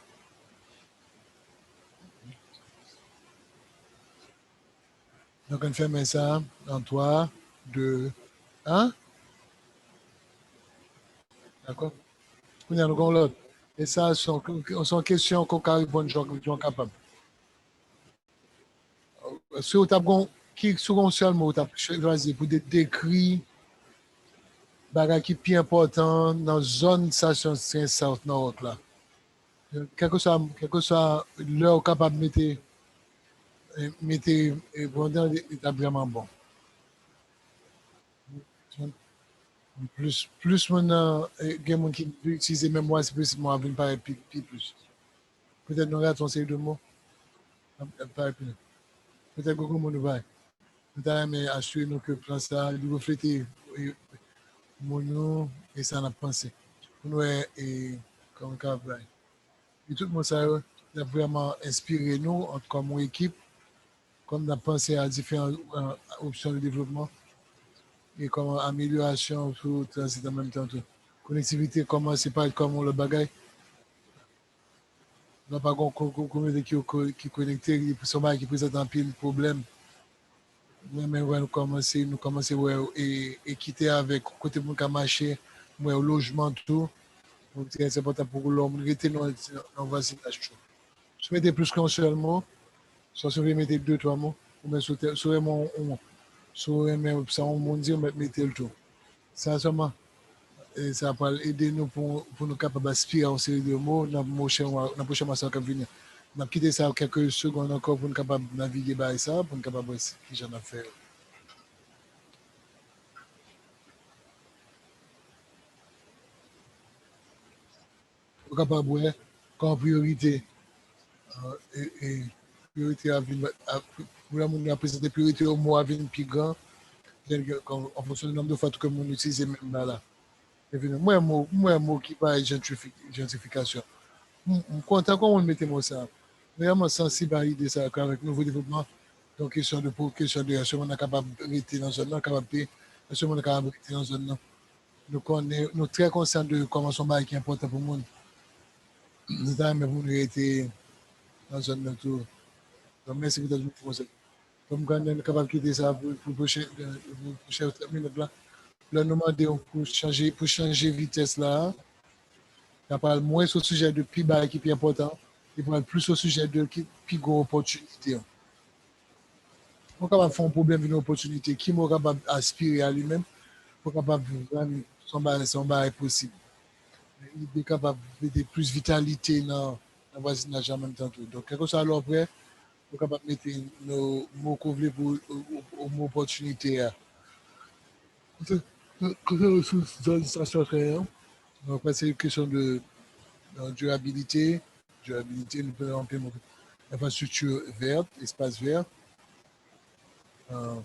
Donc, on fait ça en 3, 2, 1. D'accord? On y a l'autre. Et ça, sont questions qu'on peut répondre, gens capables. Si vous avez qui sont seulement vous avez choisi pour décrire bagage qui est plus important dans la zone station South Nord là. Quelque soit l'heure capable de mettre pendant l'établissement bon. Plus maintenant, il y a des gens qui utilisent même moi, c'est plus moi, je pas plus. Peut-être nous avons série de mots. Peut-être que beaucoup de monde va. Peut-être assurer nous que plan ça, il reflète mon et ça n'a pensé. Pour nous, et comme Cabral. Et tout le monde, ça a vraiment inspiré nous, comme mon équipe, comme on a pensé à différentes options de développement et comme amélioration pour transit en même temps. Connectivité, comment c'est pas comme le bagage. On n'a pas de communauté qui est connectée, qui présente un pile de problèmes. Mais nous commençons à quitter avec côté pour marcher, au logement, tout. Donc, c'est important pour l'homme, rester dans le voisinage. Si vous mettez plus qu'un seul mot, soit si vous mettez 2-3 mots, ou bien sur ça, on dit, on mettez le tout. Ça, seulement, ça va aider nous pour nous capables d'aspirer à une série de mots dans la prochaine mois qui va venir. On a quitté ça quelques secondes encore pour nous capables de naviguer par ça, pour nous capables de voir ce que j'en ai fait. capable de voir comme priorité. Et priorité à venir, pour la monde a présenté priorité au mot à venir plus grand, en fonction du nombre de fois que mon utilise même là. Moi, un mot qui parle gentrification. Je suis content qu'on mette moi ça. Vraiment sensible à l'idée ça avec le nouveau développement. Donc, question de est-ce qu'on est capable de rester dans zone, est-ce qu'on est capable de rester dans zone. Nous sommes très conscients de comment son bail qui est important pour le monde. Nous avons même été dans zone tout. Donc, merci pour votre conseil. Comme quand on est capable de quitter ça pour prochaine minute là, là nous demandons pour changer vitesse là. On parle moins au sujet de plus bas qui est plus important, et parle plus au sujet de plus gros opportunité. On est capable de faire un problème d'une opportunité qui est capable d'aspirer à lui-même, pour capable de vendre son bail possible. Il est capable de plus vitalité dans le voisinage en même temps. Donc, quelque chose alors après, on est capable de mettre nos mots couvrés pour une opportunité. Donc, c'est une question de durabilité. Durabilité, nous pouvons implémenter infrastructure verte, espace vert.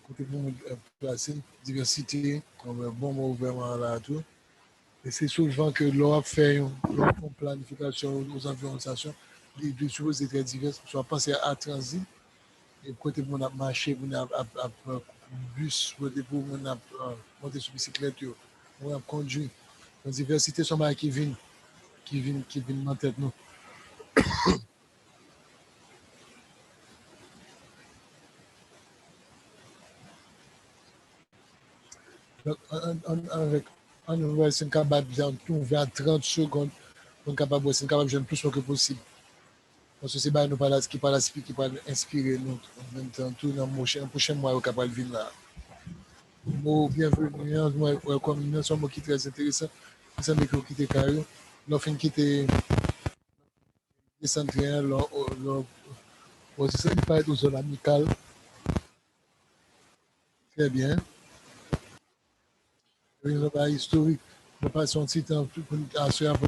Côté pour placer diversité, comme un bon mot vraiment là tout. Et c'est souvent que l'on fait une planification aux environnements, les choses étaient diverses. Soit penser à transit, et côté pour mon marché, pour mon bus, côté pour mon monter sur bicyclette, on a conduit. La diversité sont qui viennent en tête nous. Donc, on va être capable de 30 secondes, on est capable de faire le plus que possible. Parce que c'est pas nous qui parle qui va inspirer nous en même temps tout dans le prochain mois on est capable de venir là. Bon, bienvenue, comme nous sommes un mot qui est très intéressant. Nous sommes qui quitter Caillou, nous fin quitter descendre aussi ça il parle aux zones amicales. Très bien. Une pas historique, nous passons un petit temps pour assurer pour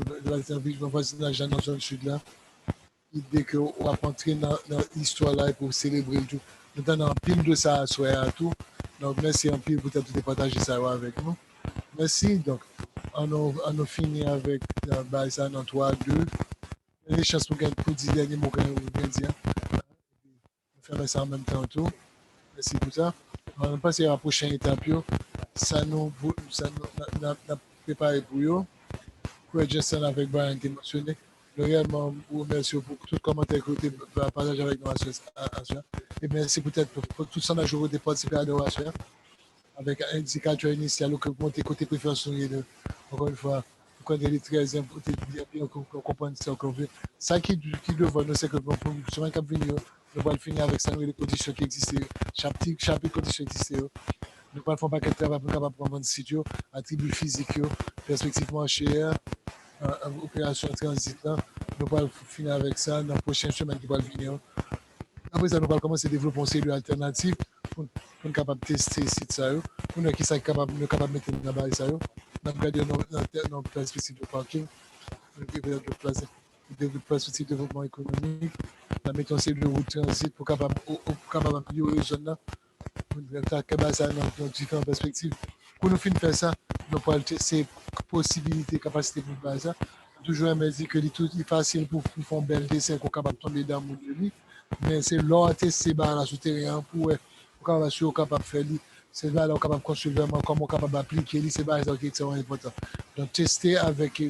le voisinage dans la zone sud là. L'idée qu'on va rentrer dans l'histoire là et pour célébrer tout. Nous avons un pile de ça à soir à tout. Donc, merci un pile pour de partager ça avec nous. Merci. Donc, on a fini avec ça dans 3, 2. Les chances pour dire dernier mot qu'on vient dire. On fait ça en même temps tout. Merci pour ça. On va passer à la prochaine étape. Ça nous a préparé pour vous. Pour Justin avec Brian qui est mentionné. Réellement, vous remercie pour tout commentaire que vous avez partagé avec nous. Et merci peut-être pour tout ça, je vous ai participé à l'adoration avec un indicateur initial que vous montez côté préférence. Encore une fois, vous connaissez très important, bien comprendre ça. Ça qui devrait nous, c'est que pour le cap venir, nous allons finir avec ça, les conditions qui existent, chapitre conditions qui existent. Nous allons faire un paquet de travail pour capable prendre un site, attributs physiques, perspective chère. Opération transit là. Nous allons finir avec ça dans la prochaine semaine qui va venir. Après ça, nous allons commencer à développer une série alternative pour être capable de tester ces sites. Pour nous qui sont capables de mettre dans la base. Nous allons garder nos places spécifiques de parking, de perspective de développement économique. Nous mettons une série de routes transit pour capable améliorer les zones là. Pour nous ça dans différentes perspectives. Pour nous finir faire ça, nous allons tester possibilités, capacités pour faire ça. Toujours me dit que c'est facile pour faire un bel dessin qu'on est capable de tomber dans le monde de lui. Mais c'est l'autre tester la souterrain pour capable de faire. C'est là qu'on est capable de construire vraiment, comment on est capable d'appliquer. C'est là qui est important. Donc tester avec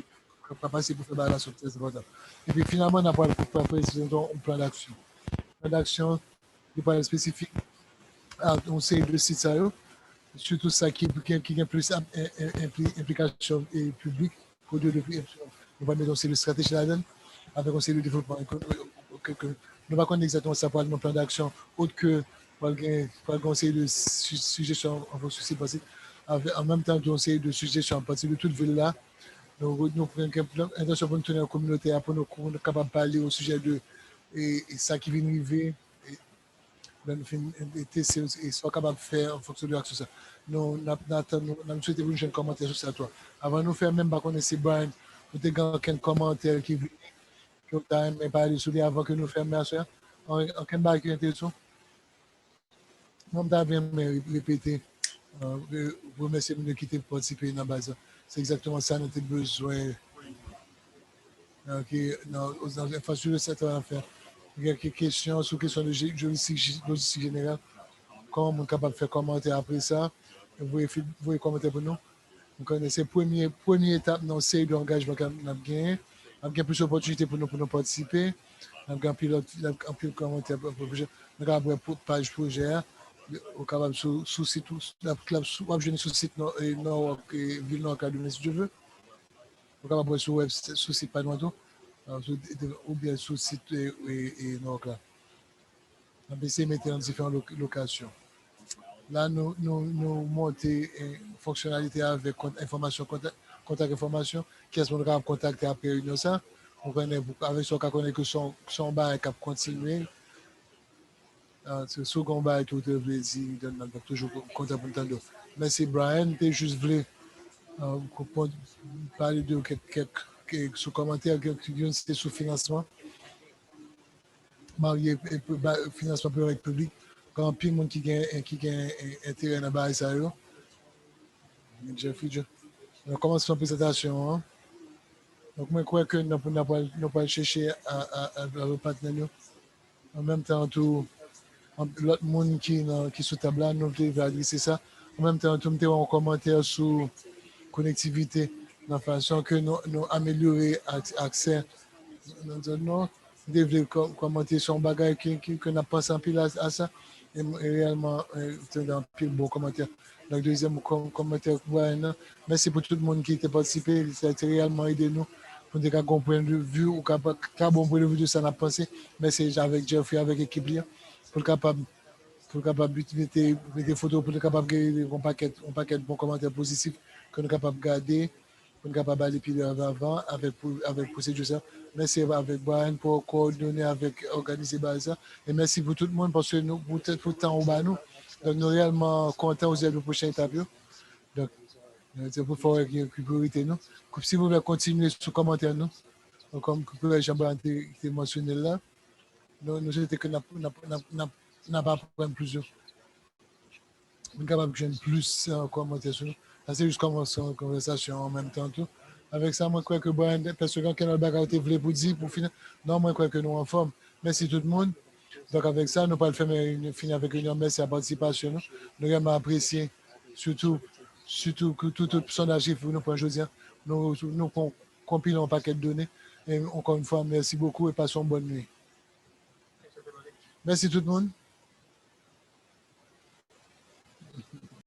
capacité pour faire la souterrain, c'est important. Et puis finalement, on a pas un plan d'action. Plan d'action, il n'est pas spécifique. On sait de sites surtout ça qui a plus implication publique pour nous va mettre aussi le stratégie là-dedans avec aussi le développement nous va connaître exactement ça pour un plan d'action autre que pour le conseil de suggestions en fonction de en même temps on sait de suggestions à partir de toute ville là nous prenons intention pour nous tenir en communauté pour nous capables de parler au sujet de et ça qui vient arriver et soit capable de faire en fonction de l'action. Nous souhaitons vous un commentaire sur ça. Avant de nous faire même pas connaître Brian vous avez aucun commentaire qui vient, que vous avez parlé sur lui avant que nous fermions la soirée. Aucun bail qui est intéressant. Moi, je vais répéter. Vous remerciez de quitter pour participer dans la base. C'est exactement ça notre besoin. Dans l'infrastructure de cette affaire. Il y a quelques questions sur question de logistique générale. Comment on est capable de faire commenter après ça? Vous pouvez commenter pour nous. Vous connaissez la première étape dans la série d'engagement qu'on a gagné. On a gagné plus d'opportunités pour nous participer. On a gagné un pile commentaire pour le projet. On a gagné une page projet. On est capable sous site, sous site Ville Nord Academy si je veux. On est capable sous site pas loin ou bien sous site et Nord là. On va essayer de mettre en différentes locations. Là, nous montons une fonctionnalité avec information, contact information, qui est-ce qu'on va contacter après réunion ça. On connaît, avec ce qu'on connaît que son bail qui a continué. C'est le second bail tout le plaisir, donne toujours contact pour le temps. Merci Brian, tu juste voulu parler de quelques sous-commentaires qui viennent sous financement. Marié financement privé public. Quand il y a monde qui a intérêt dans le ça. On commence la présentation. Donc, je crois que nous pouvons chercher à le partenaire. En même temps, l'autre monde qui est sous table, nous devons adresser ça. En même temps, nous avons un commentaire sur la connectivité, de la façon que nous améliorer l'accès. Nous devons commenter sur un bagage que nous pensons pile à ça. Et réellement, c'est un pile bon commentaire. Donc, deuxième commentaire, merci pour tout le monde qui a participé. Ça a réellement aidé nous pour nous avoir un point de vue ou un bon point de vue de ça, on a pensé. Merci avec Jeffrey, avec l'équipe, pour capable mettre des photos, pour être capable de garder un paquet de bons commentaires positifs que nous sommes capables de garder, pour nous capable d'aller plus avant avec procédure ça. Merci avec Brian pour coordonner avec organiser ça. Et merci pour tout le monde parce que nous, pour le temps au bas nous. Donc, nous sommes réellement contents aux de prochaine étape. Donc, c'est pour faire une priorité. Nous. Si vous voulez continuer sur les commentaires, nous, comme Jean-Brian a mentionné là, nous souhaitons que nous n'a pas prendre plusieurs. Nous sommes capables de gagner plus en commentaire sur nous. C'est juste commencer une conversation en même temps. Tout. Avec ça, moi, je crois que Brian, parce que quand on a le bagage pour dire, pour finir, non, moi, je crois que nous en forme. Merci tout le monde. Donc, avec ça, nous ne pouvons pas le faire, finir avec une merci à la participation. Nous avons apprécié, surtout que tout sondage pour nous, pour aujourd'hui, nous compilons un paquet de données. Et encore une fois, merci beaucoup et passons une bonne nuit. Merci tout le monde.